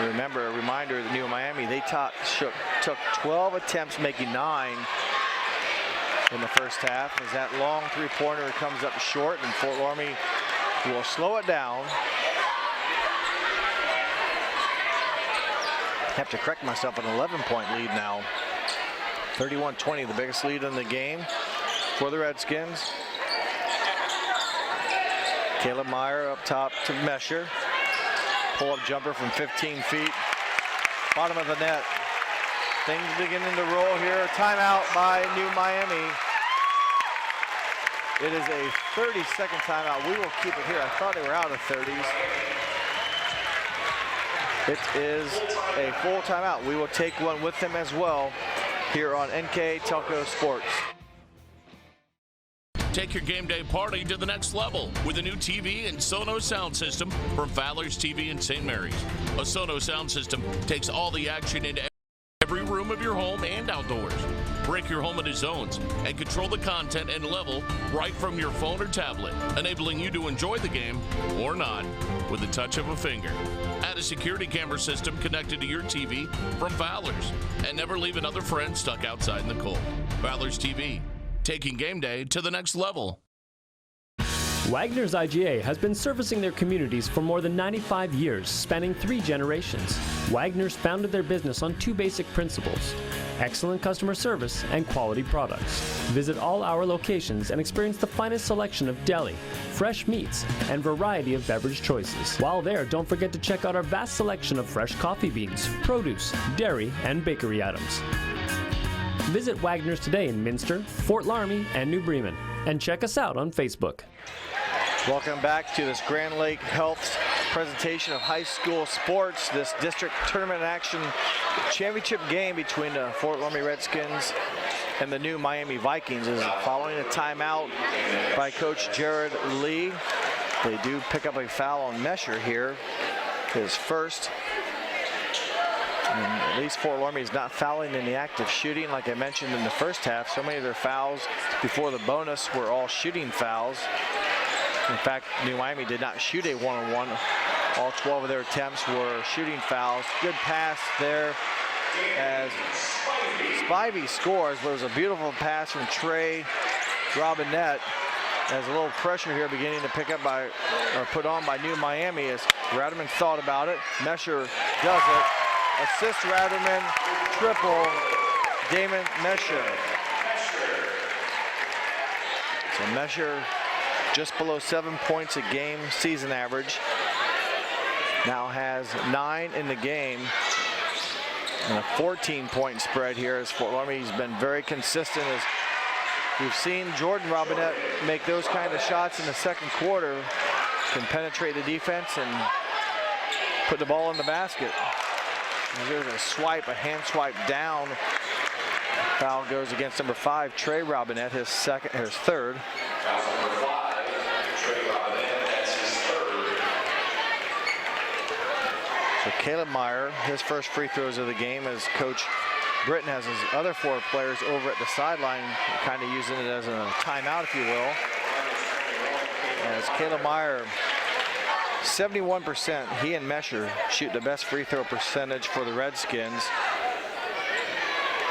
S1: Remember, a reminder that New Miami, they took 12 attempts, making 9 in the first half. As that long three-pointer comes up short, and Fort Loramie will slow it down. Have to correct myself, an 11-point lead now. 31-20, the biggest lead in the game for the Redskins. Caleb Meyer up top to Mesher. Pull-up jumper from 15 feet. Bottom of the net. Things beginning to roll here. Timeout by New Miami. It is a 30-second timeout. We will keep it here. I thought they were out of 30s. It is a full timeout. We will take one with them as well here on NKTelco Sports.
S2: Take your game day party to the next level with a new TV and Sonos sound system from Fowler's TV in St. Mary's. A Sonos sound system takes all the action into every room of your home and outdoors. Break your home into zones and control the content and level right from your phone or tablet, enabling you to enjoy the game or not with the touch of a finger. Add a security camera system connected to your TV from Fowler's, and never leave another friend stuck outside in the cold. Fowler's TV, taking game day to the next level.
S22: Wagner's IGA has been servicing their communities for more than 95 years, spanning 3 generations. Wagner's founded their business on 2 basic principles: excellent customer service and quality products. Visit all our locations and experience the finest selection of deli, fresh meats, and variety of beverage choices. While there, don't forget to check out our vast selection of fresh coffee beans, produce, dairy, and bakery items. Visit Wagner's today in Minster, Fort Loramie, and New Bremen, and check us out on Facebook.
S1: Welcome back to this Grand Lake Health presentation of high school sports. This district tournament action championship game between the Fort Loramie Redskins and the new Miami Vikings is following a timeout by Coach Jared Lee. They do pick up a foul on Mesher here, his first. And at least Fort Loramie is not fouling in the act of shooting like I mentioned in the first half. So many of their fouls before the bonus were all shooting fouls. In fact, New Miami did not shoot a one-on-one. All 12 of their attempts were shooting fouls. Good pass there as Spivey scores, but it was a beautiful pass from Trey Robinette. There's a little pressure here beginning to pick up by, or put on by New Miami as Ratterman thought about it. Mesher does it. Assist Ratterman, triple Damon Mesher. So Mesher just below 7 points a game season average. Now has 9 in the game. And a 14-point spread here as Fort Loramie's been very consistent as we've seen Jordan Robinette make those kind of shots in the second quarter, can penetrate the defense and put the ball in the basket. And there's a swipe, a hand swipe down. Foul goes against number 5, Trey Robinette, his third. So Caleb Meyer, his first free throws of the game as Coach Britton has his other 4 players over at the sideline, kind of using it as a timeout, if you will. As Caleb Meyer, 71%, he and Mesher shoot the best free throw percentage for the Redskins.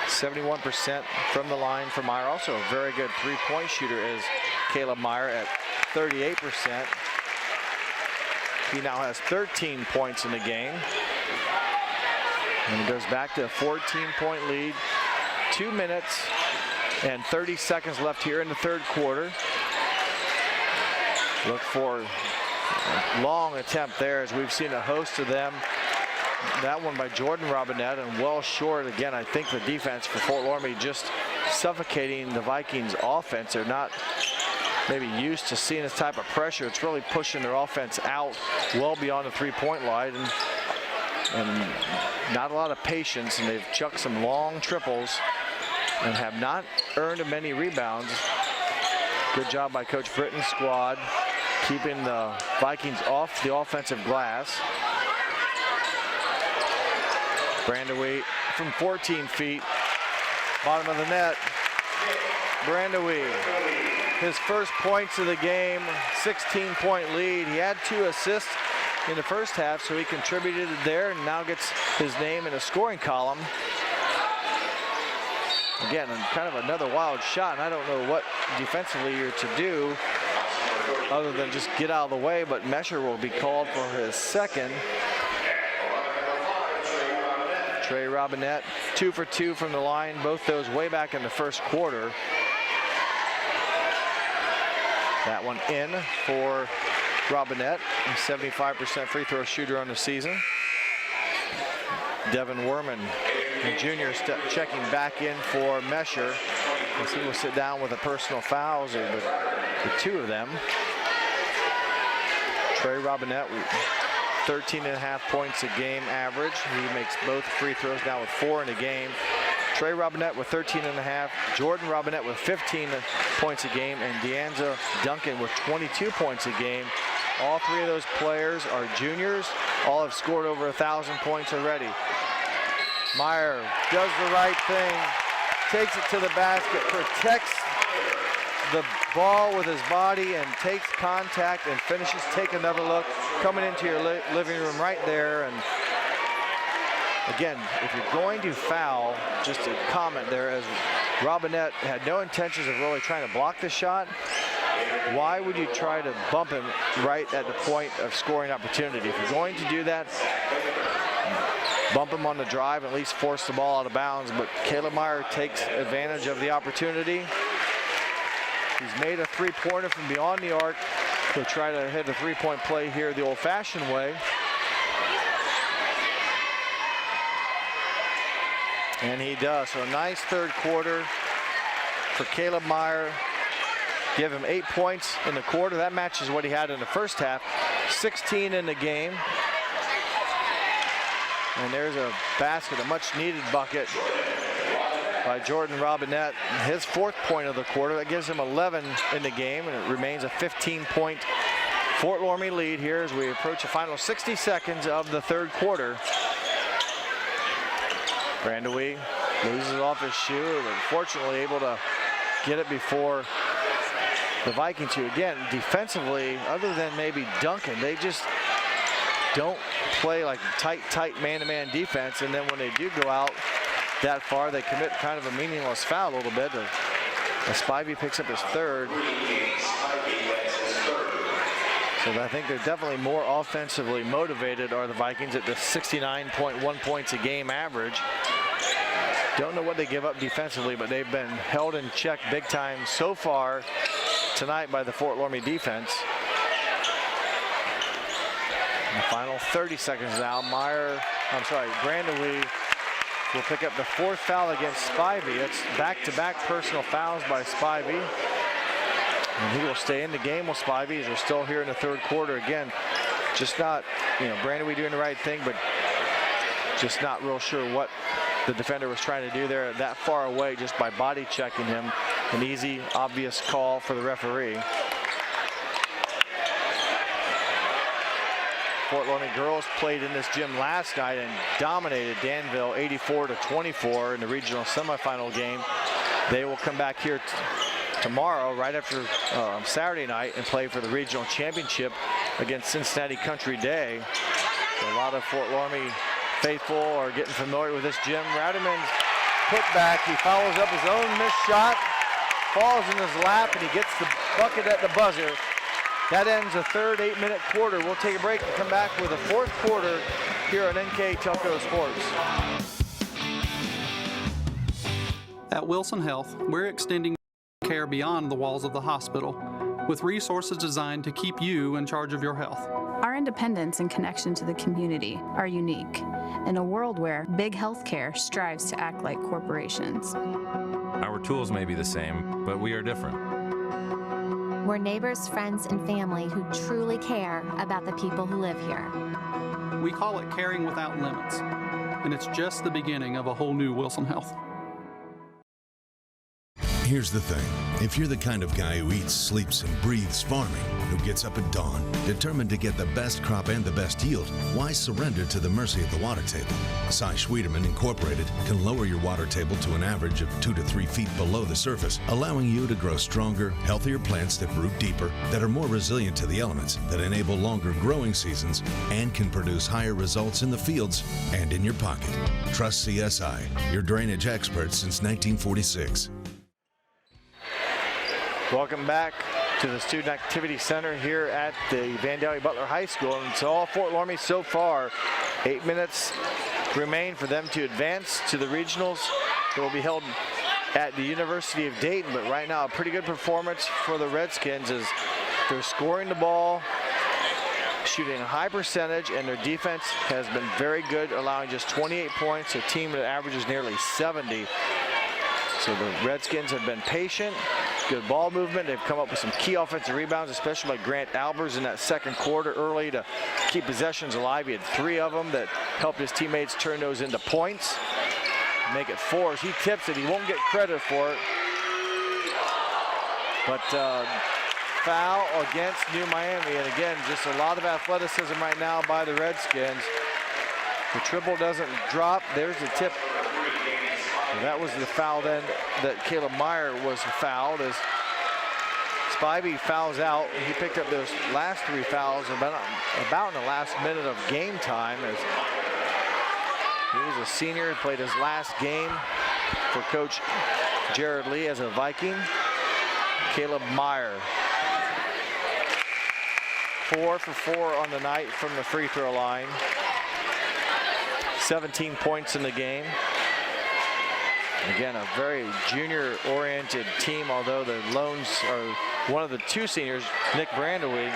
S1: 71% from the line for Meyer. Also a very good three-point shooter is Caleb Meyer at 38%. He now has 13 points in the game. And it goes back to a 14-point lead. 2 minutes and 30 seconds left here in the third quarter. Look for a long attempt there as we've seen a host of them. That one by Jordan Robinette and well short. Again, I think the defense for Fort Loramie just suffocating the Vikings offense. They're not maybe used to seeing this type of pressure. It's really pushing their offense out well beyond the three-point line and not a lot of patience, and they've chucked some long triples and have not earned many rebounds. Good job by Coach Britton's squad keeping the Vikings off the offensive glass. Brandewee from 14 feet, bottom of the net. Brandewee, his first points of the game, 16-point lead. He had 2 assists in the first half, so he contributed there and now gets his name in a scoring column. Again, kind of another wild shot, and I don't know what defensively you're to do other than just get out of the way, but Mesher will be called for his second. Trey Robinette, 2 for 2 from the line, both those way back in the first quarter. That one in for Robinette, 75% free throw shooter on the season. Devin Werman, the junior, checking back in for Mesher. As he will sit down with a personal fouls, with 2 of them. Trey Robinette, 13.5 points a game average. He makes both free throws now with 4 in a game. Trey Robinette with 13.5, Jordan Robinette with 15 points a game, and Deanza Duncan with 22 points a game. All 3 of those players are juniors. All have scored over 1,000 points already. Meyer does the right thing, takes it to the basket, protects the ball with his body and takes contact and finishes. Take another look, coming into your living room right there. And again, if you're going to foul, just a comment there, as Robinette had no intentions of really trying to block the shot. why would you try to bump him right at the point of scoring opportunity? If you're going to do that, bump him on the drive, at least force the ball out of bounds. But Caleb Meyer takes advantage of the opportunity. He's made a three-pointer from beyond the arc. He'll try to hit a three-point play here the old-fashioned way. And he does. So a nice third quarter for Caleb Meyer. Give him 8 points in the quarter. That matches what he had in the first half. 16 in the game. And there's a basket, a much-needed bucket by Jordan Robinette. His 4th point of the quarter. That gives him 11 in the game, and it remains a 15-point Fort Loramie lead here as we approach the final 60 seconds of the third quarter. Brandewee loses off his shoe, but fortunately able to get it before the Vikings, who again defensively, other than maybe Duncan, they just don't play like tight man-to-man defense. And then when they do go out that far, they commit kind of a meaningless foul a little bit. As Spivey picks up his 3rd. So I think they're definitely more offensively motivated are the Vikings at the 69.1 points a game average. Don't know what they give up defensively, but they've been held in check big time so far tonight by the Fort Loramie defense. The final 30 seconds now. Brandewee will pick up the 4th foul against Spivey. It's back-to-back personal fouls by Spivey. And he will stay in the game with Spivey as we're still here in the third quarter. Again, just not, Brandewee doing the right thing, but just not real sure what the defender was trying to do there that far away just by body checking him. An easy, obvious call for the referee. Fort Loramie girls played in this gym last night and dominated Danville 84-24 in the regional semifinal game. They will come back here tomorrow, right after Saturday night, and play for the regional championship against Cincinnati Country Day. So a lot of Fort Loramie faithful are getting familiar with this gym. Rowdyman's putback, he follows up his own missed shot, falls in his lap, and he gets the bucket at the buzzer. That ends the third 8-minute quarter. We'll take a break and come back with a 4th quarter here on NKTelco Sports.
S3: At Wilson Health, we're extending care beyond the walls of the hospital with resources designed to keep you in charge of your health.
S18: Our independence and connection to the community are unique in a world where big healthcare strives to act like corporations.
S4: Our tools may be the same, but we are different.
S23: We're neighbors, friends, and family who truly care about the people who live here.
S3: We call it caring without limits, and it's just the beginning of a whole new Wilson Health.
S24: Here's the thing. If you're the kind of guy who eats, sleeps, and breathes farming, who gets up at dawn, determined to get the best crop and the best yield, why surrender to the mercy of the water table? Cy Schwiederman Incorporated can lower your water table to an average of 2 to 3 feet below the surface, allowing you to grow stronger, healthier plants that root deeper, that are more resilient to the elements, that enable longer growing seasons, and can produce higher results in the fields and in your pocket. Trust CSI, your drainage experts since 1946.
S1: Welcome back to the Student Activity Center here at the Vandalia Butler High School. And it's all Fort Loramie so far. 8 minutes remain for them to advance to the regionals. It will be held at the University of Dayton, but right now a pretty good performance for the Redskins as they're scoring the ball, shooting a high percentage, and their defense has been very good, allowing just 28 points, a team that averages nearly 70. So the Redskins have been patient, good ball movement. They've come up with some key offensive rebounds, especially by Grant Albers in that second quarter early to keep possessions alive. He had 3 of them that helped his teammates turn those into points, make it 4. As he tips it, he won't get credit for it. But foul against New Miami. And again, just a lot of athleticism right now by the Redskins. The triple doesn't drop. There's the tip. And that was the foul then that Caleb Meyer was fouled as Spivey fouls out. He picked up those last 3 fouls about in the last minute of game time as he was a senior, played his last game for Coach Jared Lee as a Viking. Caleb Meyer 4 for 4 on the night from the free throw line. 17 points in the game. Again, a very junior-oriented team, although the Lones are one of the two seniors, Nick Brandewee,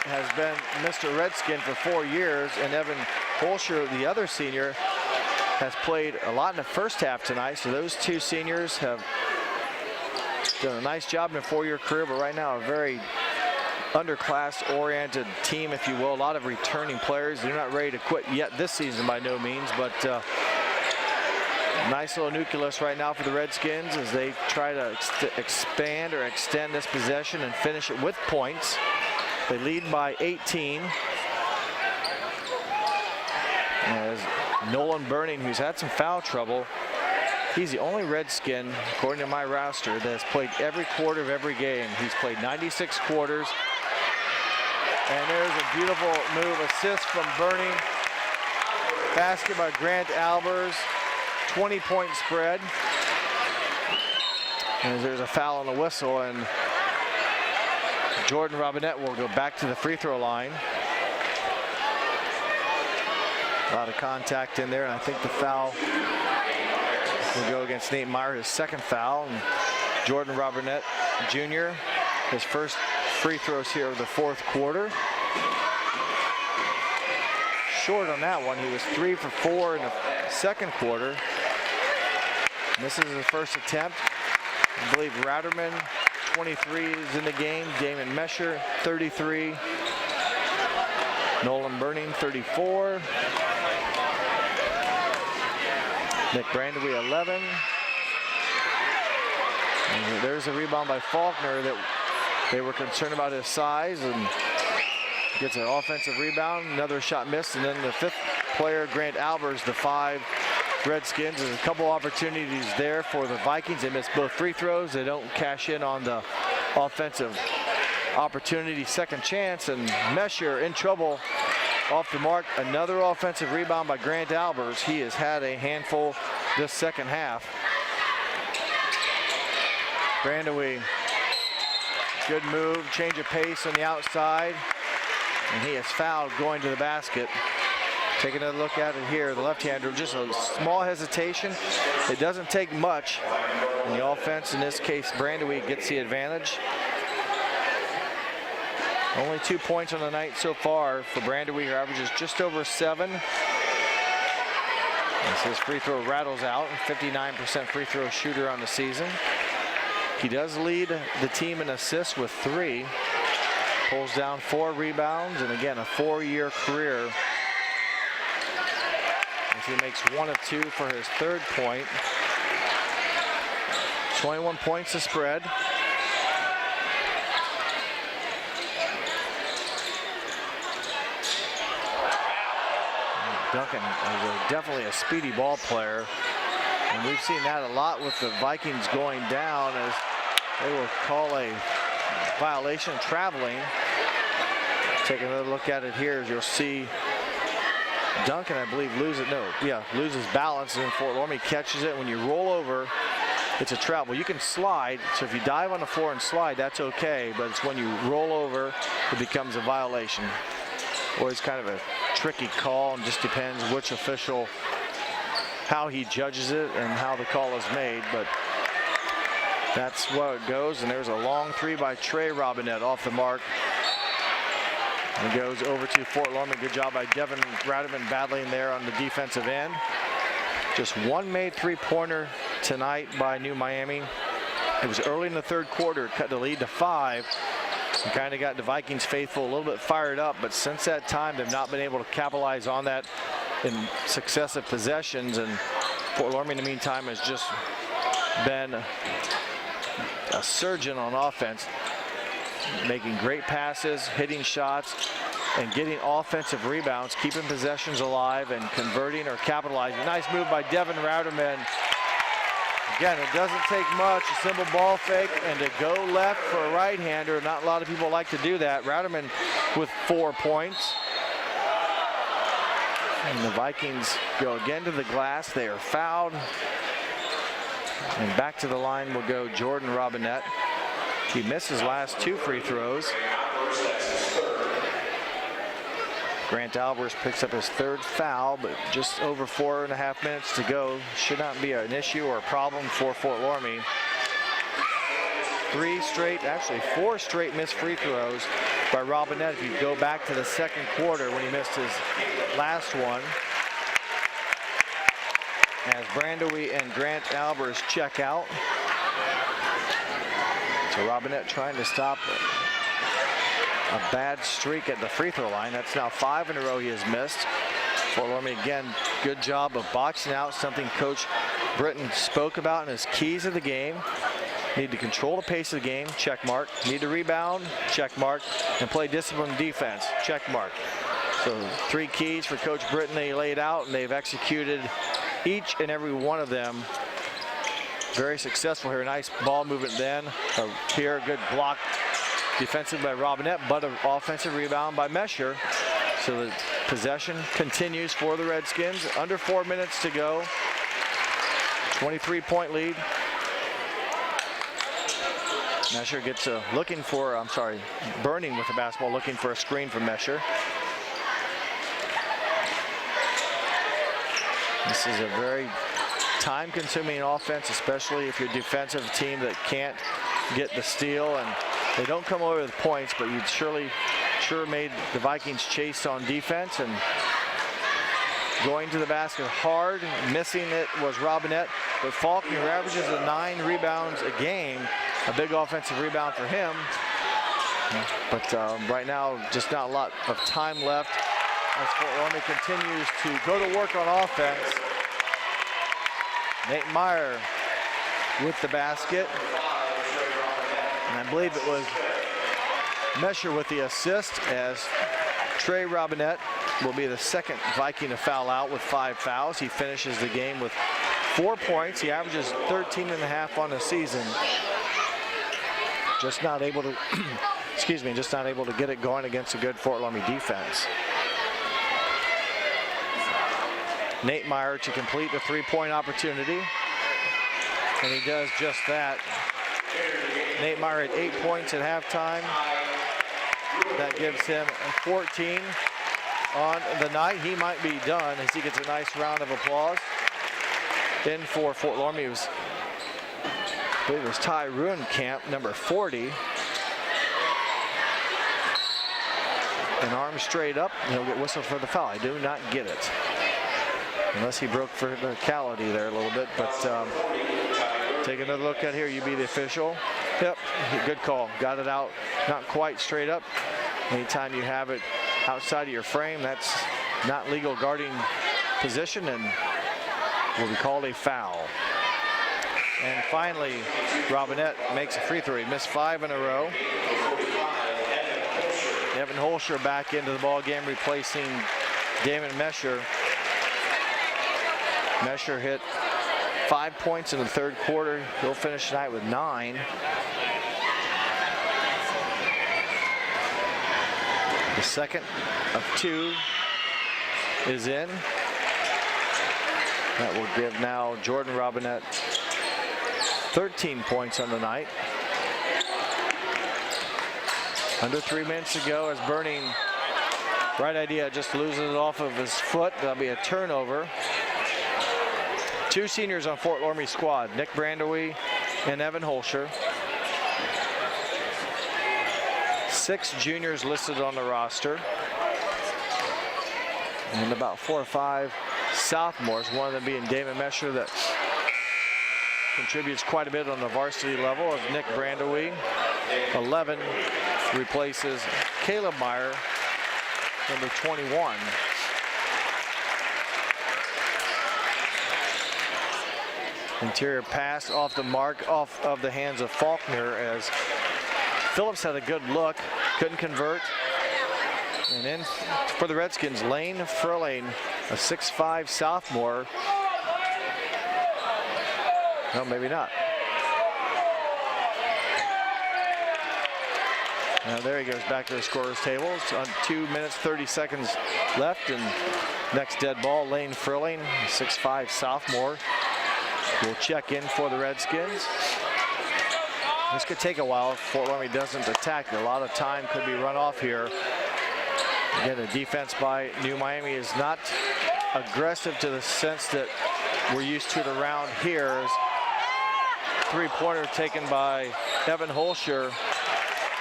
S1: has been Mr. Redskin for 4 years, and Evan Holscher, the other senior, has played a lot in the first half tonight. So those two seniors have done a nice job in a 4-year career, but right now a very underclass-oriented team, if you will. A lot of returning players. They're not ready to quit yet this season by no means, but nice little nucleus right now for the Redskins as they try to expand or extend this possession and finish it with points. They lead by 18. As Nolan Burning, who's had some foul trouble, he's the only Redskin, according to my roster, that has played every quarter of every game. He's played 96 quarters. And there's a beautiful move, assist from Burning. Basket by Grant Albers. 20-point spread. And there's a foul on the whistle, and Jordan Robinette will go back to the free throw line. A lot of contact in there, and I think the foul will go against Nate Meyer, his second foul. And Jordan Robinette Jr., his first free throws here of the fourth quarter. Short on that one. He was 3 for 4 in the second quarter. And this is his first attempt. I believe Ratterman, 23, is in the game. Damon Mesher, 33. Nolan Burning, 34. Nick Brandewee, 11. And there's a rebound by Faulkner that they were concerned about his size, and gets an offensive rebound. Another shot missed, and then the fifth player, Grant Albers, the 5 Redskins. There's a couple opportunities there for the Vikings. They missed both free throws. They don't cash in on the offensive opportunity. Second chance, and Mesher in trouble off the mark. Another offensive rebound by Grant Albers. He has had a handful this second half. Brandewee, good move, change of pace on the outside, and he is fouled going to the basket. Take another look at it here. The left-hander, just a small hesitation. It doesn't take much. In the offense, in this case, Brandewee gets the advantage. Only 2 points on the night so far for Brandewee, who averages just over 7. As his free throw rattles out, 59% free throw shooter on the season. He does lead the team in assists with 3. Pulls down 4 rebounds, and again, a 4-year career. As he makes 1 of 2 for his third point. 21 points to spread. Duncan is definitely a speedy ball player, and we've seen that a lot with the Vikings going down, as they will call a violation traveling. Take another look at it here, as you'll see Duncan, I believe, loses balance, and Fort Loramie catches it. When you roll over, it's a travel. You can slide, so if you dive on the floor and slide, that's okay, but it's when you roll over, it becomes a violation. Always kind of a tricky call, and just depends which official, how he judges it and how the call is made, but that's where it goes. And there's a long 3 by Trey Robinette off the mark. And it goes over to Fort Loramie. Good job by Devin Ratterman battling there on the defensive end. Just 1 made 3-pointer tonight by New Miami. It was early in the third quarter, cut the lead to 5. And kind of got the Vikings faithful a little bit fired up, but since that time they've not been able to capitalize on that in successive possessions, and Fort Loramie in the meantime has just been a surgeon on offense, making great passes, hitting shots, and getting offensive rebounds, keeping possessions alive and converting or capitalizing. Nice move by Devin Ratterman. Again, it doesn't take much, a simple ball fake, and to go left for a right-hander. Not a lot of people like to do that. Ratterman with 4 points. And the Vikings go again to the glass. They are fouled. And back to the line will go Jordan Robinette. He missed his last 2 free throws. Grant Albers picks up his 3rd foul, but just over 4.5 minutes to go. Should not be an issue or a problem for Fort Loramie. 4 straight missed free throws by Robinette. If you go back to the 2nd quarter when he missed his last one. As Brandowie and Grant Albers check out. So Robinette trying to stop a bad streak at the free throw line. That's now 5 in a row he has missed. Fort Loramie again, good job of boxing out, something Coach Britton spoke about in his keys of the game. Need to control the pace of the game, check mark. Need to rebound, check mark. And play disciplined defense, check mark. So 3 keys for Coach Britton they laid out, and they've executed each and every one of them. Very successful here. Nice ball movement then. Here, good block defensive by Robinette, but an offensive rebound by Mesher. So the possession continues for the Redskins. Under 4 minutes to go. 23-point lead. Mesher gets Burning with the basketball, looking for a screen from Mesher. This is a very time-consuming offense, especially if you're a defensive team that can't get the steal, and they don't come away with points, but you'd sure made the Vikings chase on defense, and going to the basket hard. Missing it was Robinette, but Faulkner averages 9 rebounds a game, a big offensive rebound for him. But right now, just not a lot of time left as Fort Loramie continues to go to work on offense. Nate Meyer with the basket. And I believe it was Mesher with the assist, as Trey Robinette will be the 2nd Viking to foul out with 5 fouls. He finishes the game with 4 points. He averages 13.5 on the season. Just not able to, just not able to get it going against a good Fort Loramie defense. Nate Meyer to complete the 3-point opportunity. And he does just that. Nate Meyer at 8 points at halftime. That gives him 14 on the night. He might be done as he gets a nice round of applause. In for Fort Loramie, I believe it was Ty Ruenkamp, number 40. An arm straight up, he'll get whistled for the foul. I do not get it. Unless he broke for the verticality there a little bit, but take another look at here. You be the official. Yep, good call. Got it out, not quite straight up. Anytime you have it outside of your frame, that's not legal guarding position and will be called a foul. And finally, Robinette makes a free throw. He missed 5 in a row. Evan Holscher back into the ball game, replacing Damon Mesher. Mesher hit 5 points in the 3rd quarter. He'll finish tonight with 9. The 2nd of 2 is in. That will give now Jordan Robinette 13 points on the night. Under 3 minutes to go as Burning, right idea, just loses it off of his foot. That'll be a turnover. 2 seniors on Fort Loramie squad, Nick Brandowie and Evan Holscher. 6 juniors listed on the roster. And about 4 or 5 sophomores, one of them being Damon Mesher, that contributes quite a bit on the varsity level, of Nick Brandowie. 11 replaces Caleb Meyer, number 21. Interior pass off the mark, off of the hands of Faulkner, as Phillips had a good look, couldn't convert. And then for the Redskins, Lane Furlane, a 6'5" sophomore. No, maybe not. Now there he goes back to the scorer's table. It's on 2 minutes, 30 seconds left. And next dead ball, Lane Furlane, 6'5" sophomore, will check in for the Redskins. This could take a while if Fort Loramie doesn't attack. A lot of time could be run off here Again, the defense by New Miami is not aggressive to the sense that we're used to it around here. Three-pointer taken by Evan Holscher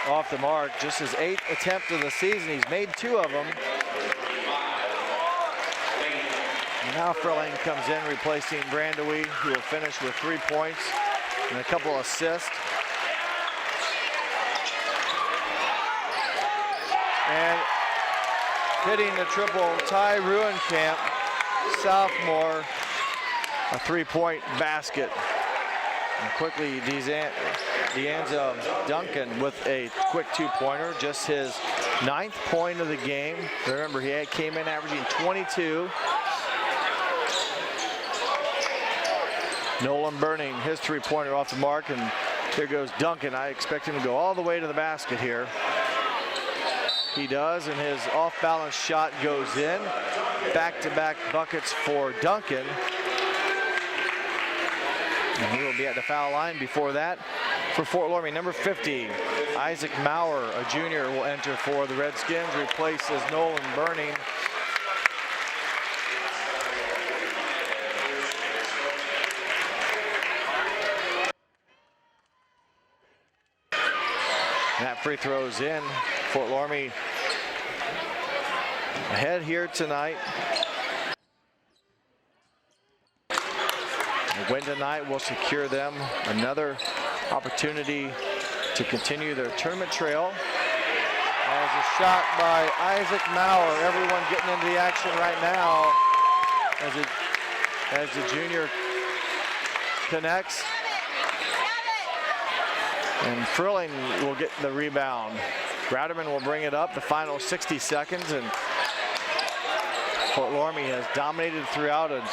S1: off the mark. Just his 8th attempt of the season. He's made 2 of them. Now Frilling comes in, replacing Brandewie, who will finish with 3 points and a couple assists. And hitting the triple, Ty Ruenkamp, sophomore, a 3-point basket. And quickly, Deanza Duncan with a quick 2-pointer, just his 9th point of the game. Remember, he came in averaging 22. Nolan Burning, his 3-pointer off the mark, and here goes Duncan. I expect him to go all the way to the basket here. He does, and his off-balance shot goes in. Back-to-back buckets for Duncan. And he will be at the foul line. Before that, for Fort Loramie, number 50, Isaac Maurer, a junior, will enter for the Redskins, replaces Nolan Burning. That free throw's in. Fort Loramie ahead here tonight. A win tonight will secure them another opportunity to continue their tournament trail. As a shot by Isaac Maurer. Everyone getting into the action right now as the junior connects. And Frilling will get the rebound. Gratterman will bring it up the final 60 seconds, and Fort Loramie has dominated throughout. As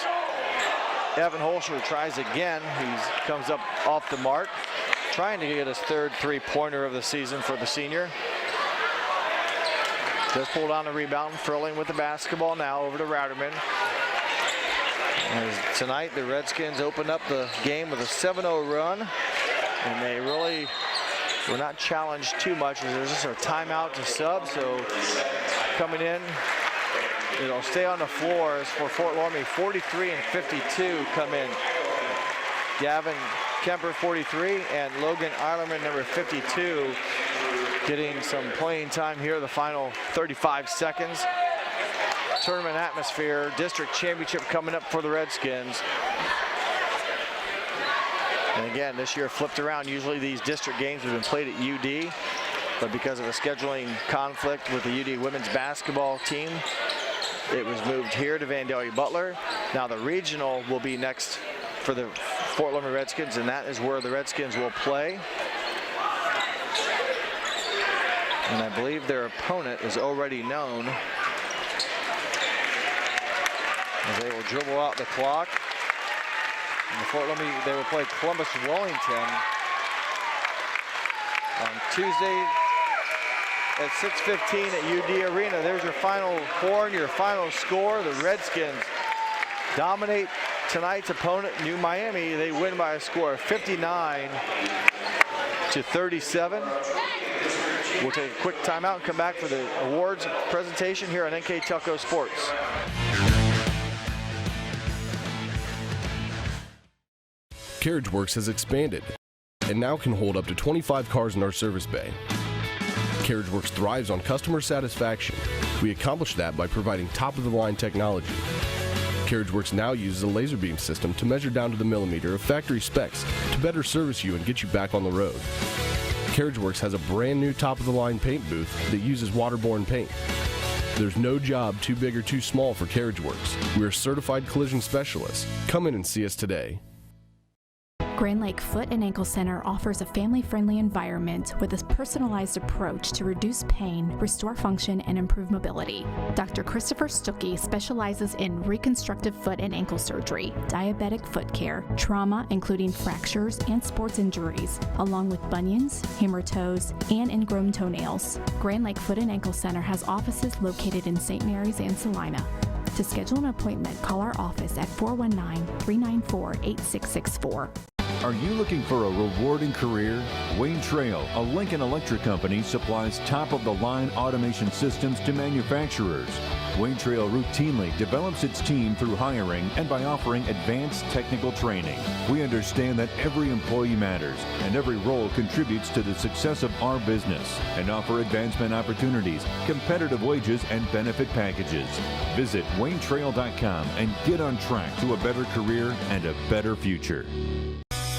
S1: Evan Holscher tries again. He comes up off the mark, trying to get his 3rd 3-pointer of the season for the senior. Just pulled on the rebound. Frilling with the basketball now over to Gratterman. As tonight, the Redskins opened up the game with a 7-0 run. And they really were not challenged too much. There's just a timeout to sub, so coming in, it'll stay on the floor as for Fort Loramie. 43 and 52 come in. Gavin Kemper, 43, and Logan Eilerman, number 52, getting some playing time here, the final 35 seconds. Tournament atmosphere, district championship coming up for the Redskins. And again, this year flipped around. Usually these district games have been played at UD, but because of a scheduling conflict with the UD women's basketball team, it was moved here to Vandalia Butler. Now the regional will be next for the Fort Loramie Redskins, and that is where the Redskins will play. And I believe their opponent is already known, as they will dribble out the clock. And Fort Loramie, they will play Columbus Wellington on Tuesday at 6:15 at UD Arena. There's your final horn, your final score. The Redskins dominate tonight's opponent, New Miami. They win by a score of 59 to 37. We'll take a quick timeout and come back for the awards presentation here on NKTelco Sports.
S5: CarriageWorks has expanded and now can hold up to 25 cars in our service bay. CarriageWorks thrives on customer satisfaction. We accomplish that by providing top-of-the-line technology. CarriageWorks now uses a laser beam system to measure down to the millimeter of factory specs to better service you and get you back on the road. CarriageWorks has a brand new top-of-the-line paint booth that uses waterborne paint. There's no job too big or too small for CarriageWorks. We're certified collision specialists. Come in and see us today.
S6: Grand Lake Foot and Ankle Center offers a family-friendly environment with a personalized approach to reduce pain, restore function, and improve mobility. Dr. Christopher Stuckey specializes in reconstructive foot and ankle surgery, diabetic foot care, trauma including fractures and sports injuries, along with bunions, hammer toes, and ingrown toenails. Grand Lake Foot and Ankle Center has offices located in St. Mary's and Salina. To schedule an appointment, call our office at 419-394-8664.
S7: Are you looking for a rewarding career? Wayne Trail, a Lincoln Electric company, supplies top-of-the-line automation systems to manufacturers. Wayne Trail routinely develops its team through hiring and by offering advanced technical training. We understand that every employee matters and every role contributes to the success of our business and offer advancement opportunities, competitive wages, and benefit packages. Visit waynetrail.com and get on track to a better career and a better future.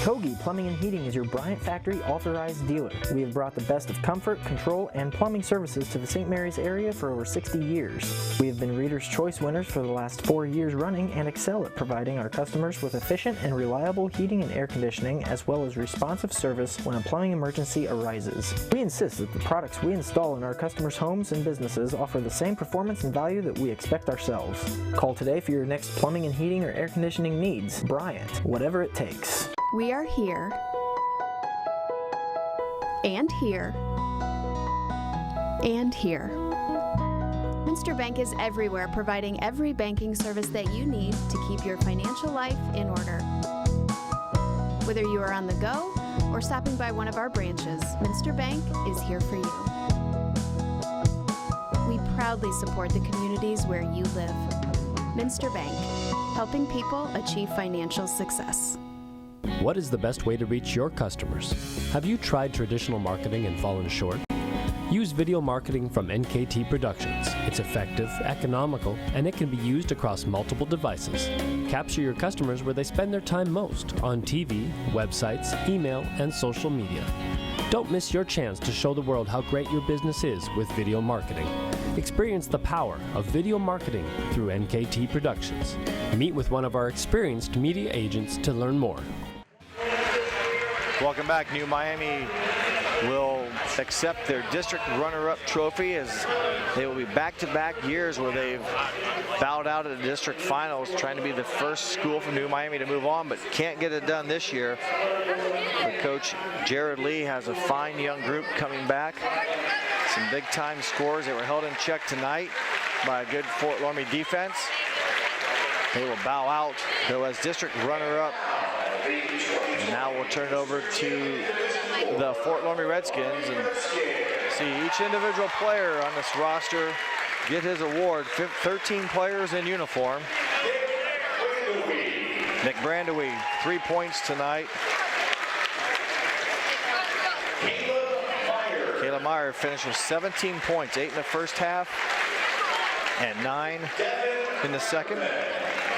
S8: Kogi Plumbing and Heating is your Bryant Factory authorized dealer. We have brought the best of comfort, control, and plumbing services to the St. Mary's area for over 60 years. We have been Reader's Choice winners for the last 4 years running and excel at providing our customers with efficient and reliable heating and air conditioning, as well as responsive service when a plumbing emergency arises. We insist that the products we install in our customers' homes and businesses offer the same performance and value that we expect ourselves. Call today for your next plumbing and heating or air conditioning needs. Bryant, whatever it takes.
S9: We are here, and here, and here. Minster Bank is everywhere, providing every banking service that you need to keep your financial life in order. Whether you are on the go or stopping by one of our branches, Minster Bank is here for you. We proudly support the communities where you live. Minster Bank, helping people achieve financial success.
S22: What is the best way to reach your customers? Have you tried traditional marketing and fallen short? Use video marketing from NKT Productions. It's effective, economical, and it can be used across multiple devices. Capture your customers where they spend their time most, on TV, websites, email, and social media. Don't miss your chance to show the world how great your business is with video marketing. Experience the power of video marketing through NKT Productions. Meet with one of our experienced media agents to learn more.
S1: Welcome back. New Miami will accept their district runner-up trophy, as they will be back-to-back years where they've bowed out at the district finals, trying to be the first school from New Miami to move on, but can't get it done this year. But Coach Jared Lee has a fine young group coming back. Some big-time scores. They were held in check tonight by a good Fort Loramie defense. They will bow out, though, as district runner-up. And now we'll turn it over to the Fort Loramie Redskins and see each individual player on this roster get his award. 13 players in uniform. Nick Brandewie, 3 points tonight. Kayla Meyer finished with 17 points, 8 in the first half and 9 in the second.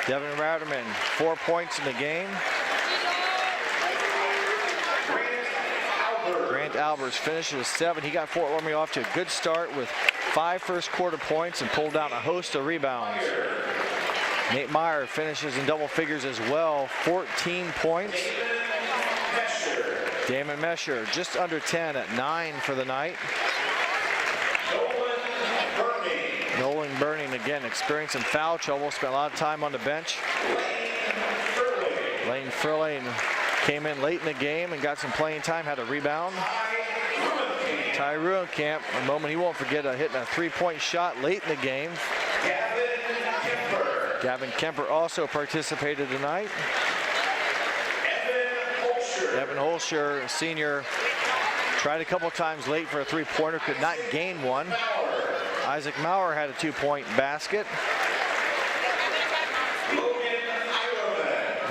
S1: Devin Ratterman, 4 points in the game. Grant Albers finishes with 7. He got Fort Loramie off to a good start with 5 first quarter points and pulled down a host of rebounds. Nate Meyer finishes in double figures as well, 14 points. Damon Mesher just under 10 at 9 for the night. Nolan Burning again experiencing foul trouble, spent a lot of time on the bench. Lane Furlane came in late in the game and got some playing time, had a rebound. Ty Ruenkamp, a moment he won't forget, hitting a 3-point shot late in the game. Gavin Kemper also participated tonight. Evan Holscher, a senior, tried a couple times late for a 3-pointer, could not gain one. Isaac Maurer had a 2-point basket.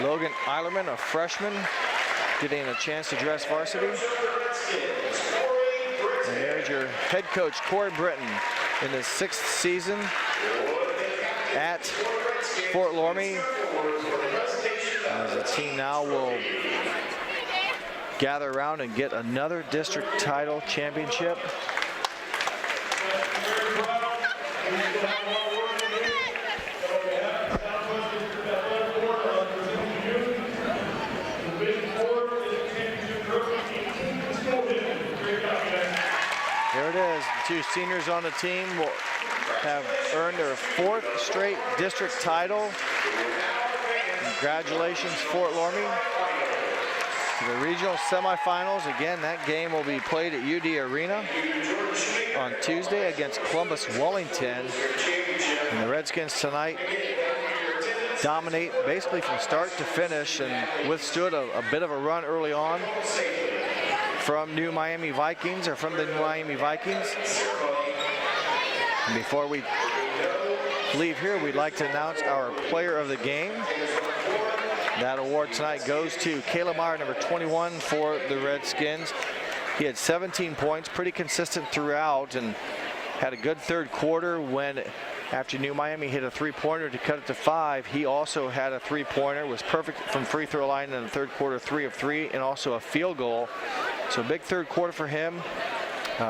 S1: Logan Eilerman, a freshman, getting a chance to dress varsity. And there's your head coach, Corey Britton, in his 6th season at Fort Loramie. As the team now will gather around and get another district title championship. There it is. The 2 seniors on the team will have earned their 4th straight district title. Congratulations, Fort Loramie. To the regional semifinals. Again, that game will be played at UD Arena on Tuesday against Columbus Wellington. And the Redskins tonight dominate basically from start to finish and withstood a bit of a run early on from the New Miami Vikings. And before we leave here, we'd like to announce our player of the game. That award tonight goes to Caleb Meyer, number 21 for the Redskins. He had 17 points, pretty consistent throughout, and had a good third quarter when, after New Miami hit a three-pointer to cut it to 5, he also had a three-pointer, was perfect from free throw line in the third quarter, 3 of 3, and also a field goal. So big third quarter for him.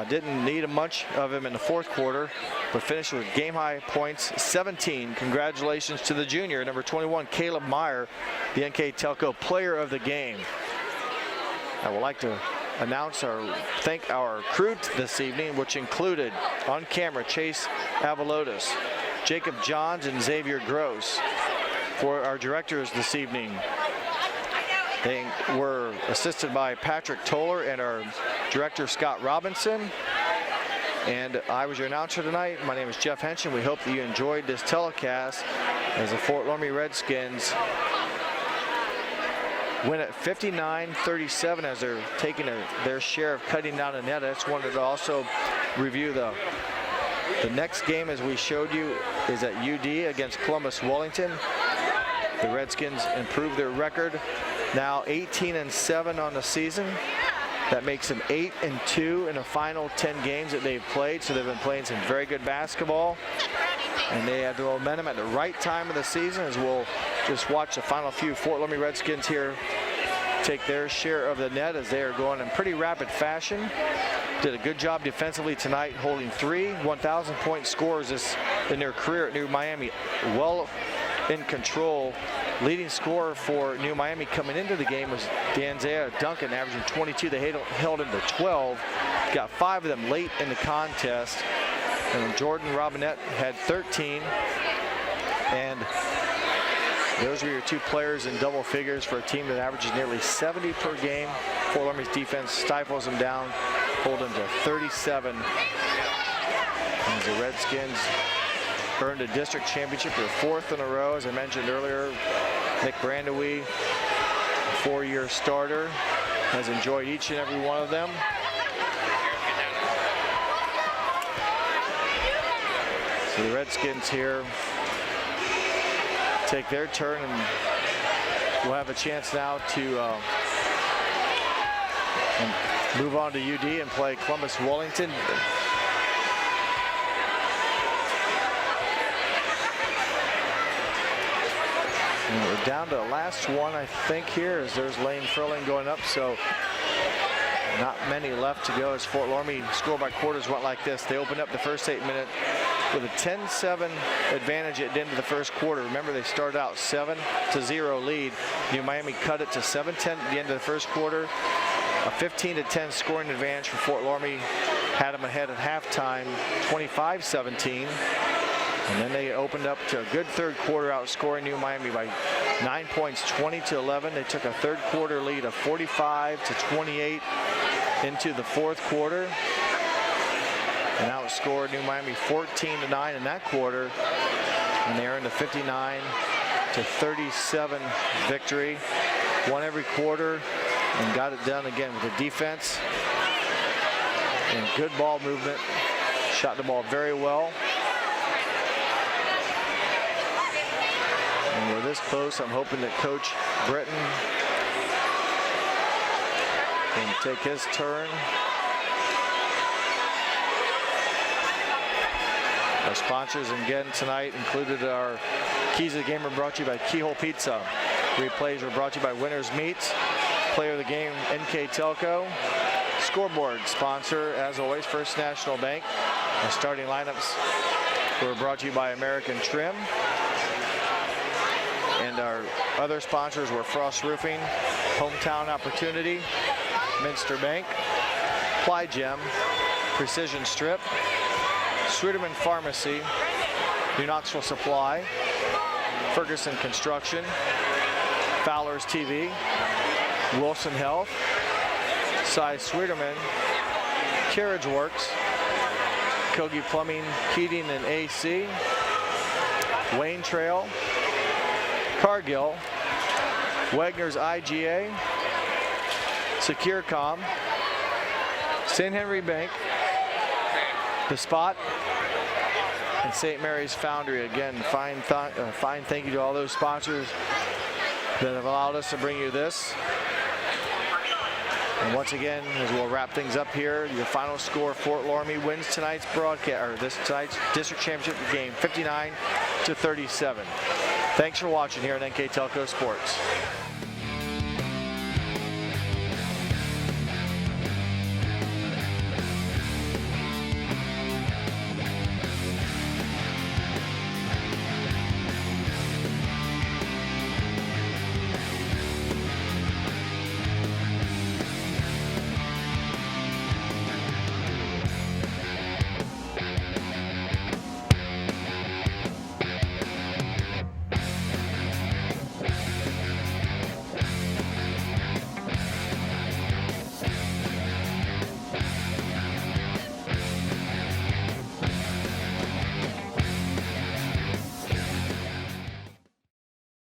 S1: Didn't need much of him in the fourth quarter, but finished with game-high points, 17. Congratulations to the junior, number 21, Caleb Meyer, the NKTelco player of the game. I would like to thank our crew this evening, which included on camera Chase Avalotis, Jacob Johns, and Xavier Gross. For our directors this evening, they were assisted by Patrick Toller and our director Scott Robinson. And I was your announcer tonight. My name is Jeff Henshin. We hope that you enjoyed this telecast as the Fort Loramie Redskins win at 59-37 as they're taking their share of cutting down the net. I just wanted to also review the next game, as we showed you, is at UD against Columbus Wellington. The Redskins improved their record, now 18-7 on the season. That makes them 8-2 in the final 10 games that they've played. So they've been playing some very good basketball, and they had the momentum at the right time of the season, as we'll just watch the final few Fort Loramie Redskins here take their share of the net as they are going in pretty rapid fashion. Did a good job defensively tonight, holding 3 1,000-point scores in their career at New Miami. Well in control. Leading scorer for New Miami coming into the game was Danzea Duncan, averaging 22. They held him to 12. Got 5 of them late in the contest. And Jordan Robinette had 13. And those were your 2 players in double figures for a team that averages nearly 70 per game. Fort Loramie's defense stifles them down, hold them to 37. As the Redskins earned a district championship, their 4th in a row. As I mentioned earlier, Nick Brandewie, 4-year starter, has enjoyed each and every one of them. So the Redskins here take their turn, and we'll have a chance now to move on to UD and play Columbus Wellington. And we're down to the last one, I think, here, as there's Lane Furling going up, so not many left to go as Fort Loramie score by quarters went like this. They opened up the first 8 minutes with a 10-7 advantage at the end of the first quarter. Remember, they started out 7-0 lead. New Miami cut it to 7-10 at the end of the first quarter. A 15-10 scoring advantage for Fort Loramie had them ahead at halftime, 25-17. And then they opened up to a good third quarter, outscoring New Miami by 9 points, 20-11. They took a third quarter lead of 45-28 into the fourth quarter, and outscored New Miami 14-9 in that quarter. And they earned a 59-37 victory. Won every quarter and got it done again with the defense and good ball movement. Shot the ball very well. And we're this close. I'm hoping that Coach Britton can take his turn. Our sponsors again tonight included our Keys of the Game are brought to you by Keyhole Pizza. Replays were brought to you by Winners Meats. Player of the game, NKTelco. Scoreboard sponsor, as always, First National Bank. Our starting lineups were brought to you by American Trim. And our other sponsors were Frost Roofing, Hometown Opportunity, Minster Bank, Ply Gem, Precision Strip, Sweeterman Pharmacy, New Knoxville Supply, Ferguson Construction, Fowler's TV, Wilson Health, Cy Sweeterman, Carriage Works, Kogi Plumbing, Heating and AC, Wayne Trail, Cargill, Wagner's IGA, Securcom, St. Henry Bank, The Spot, and St. Mary's Foundry. Again, fine thank you to all those sponsors that have allowed us to bring you this. And once again, as we'll wrap things up here, your final score: Fort Loramie wins tonight's tonight's district championship game, 59-37. Thanks for watching here on NKTelco Sports.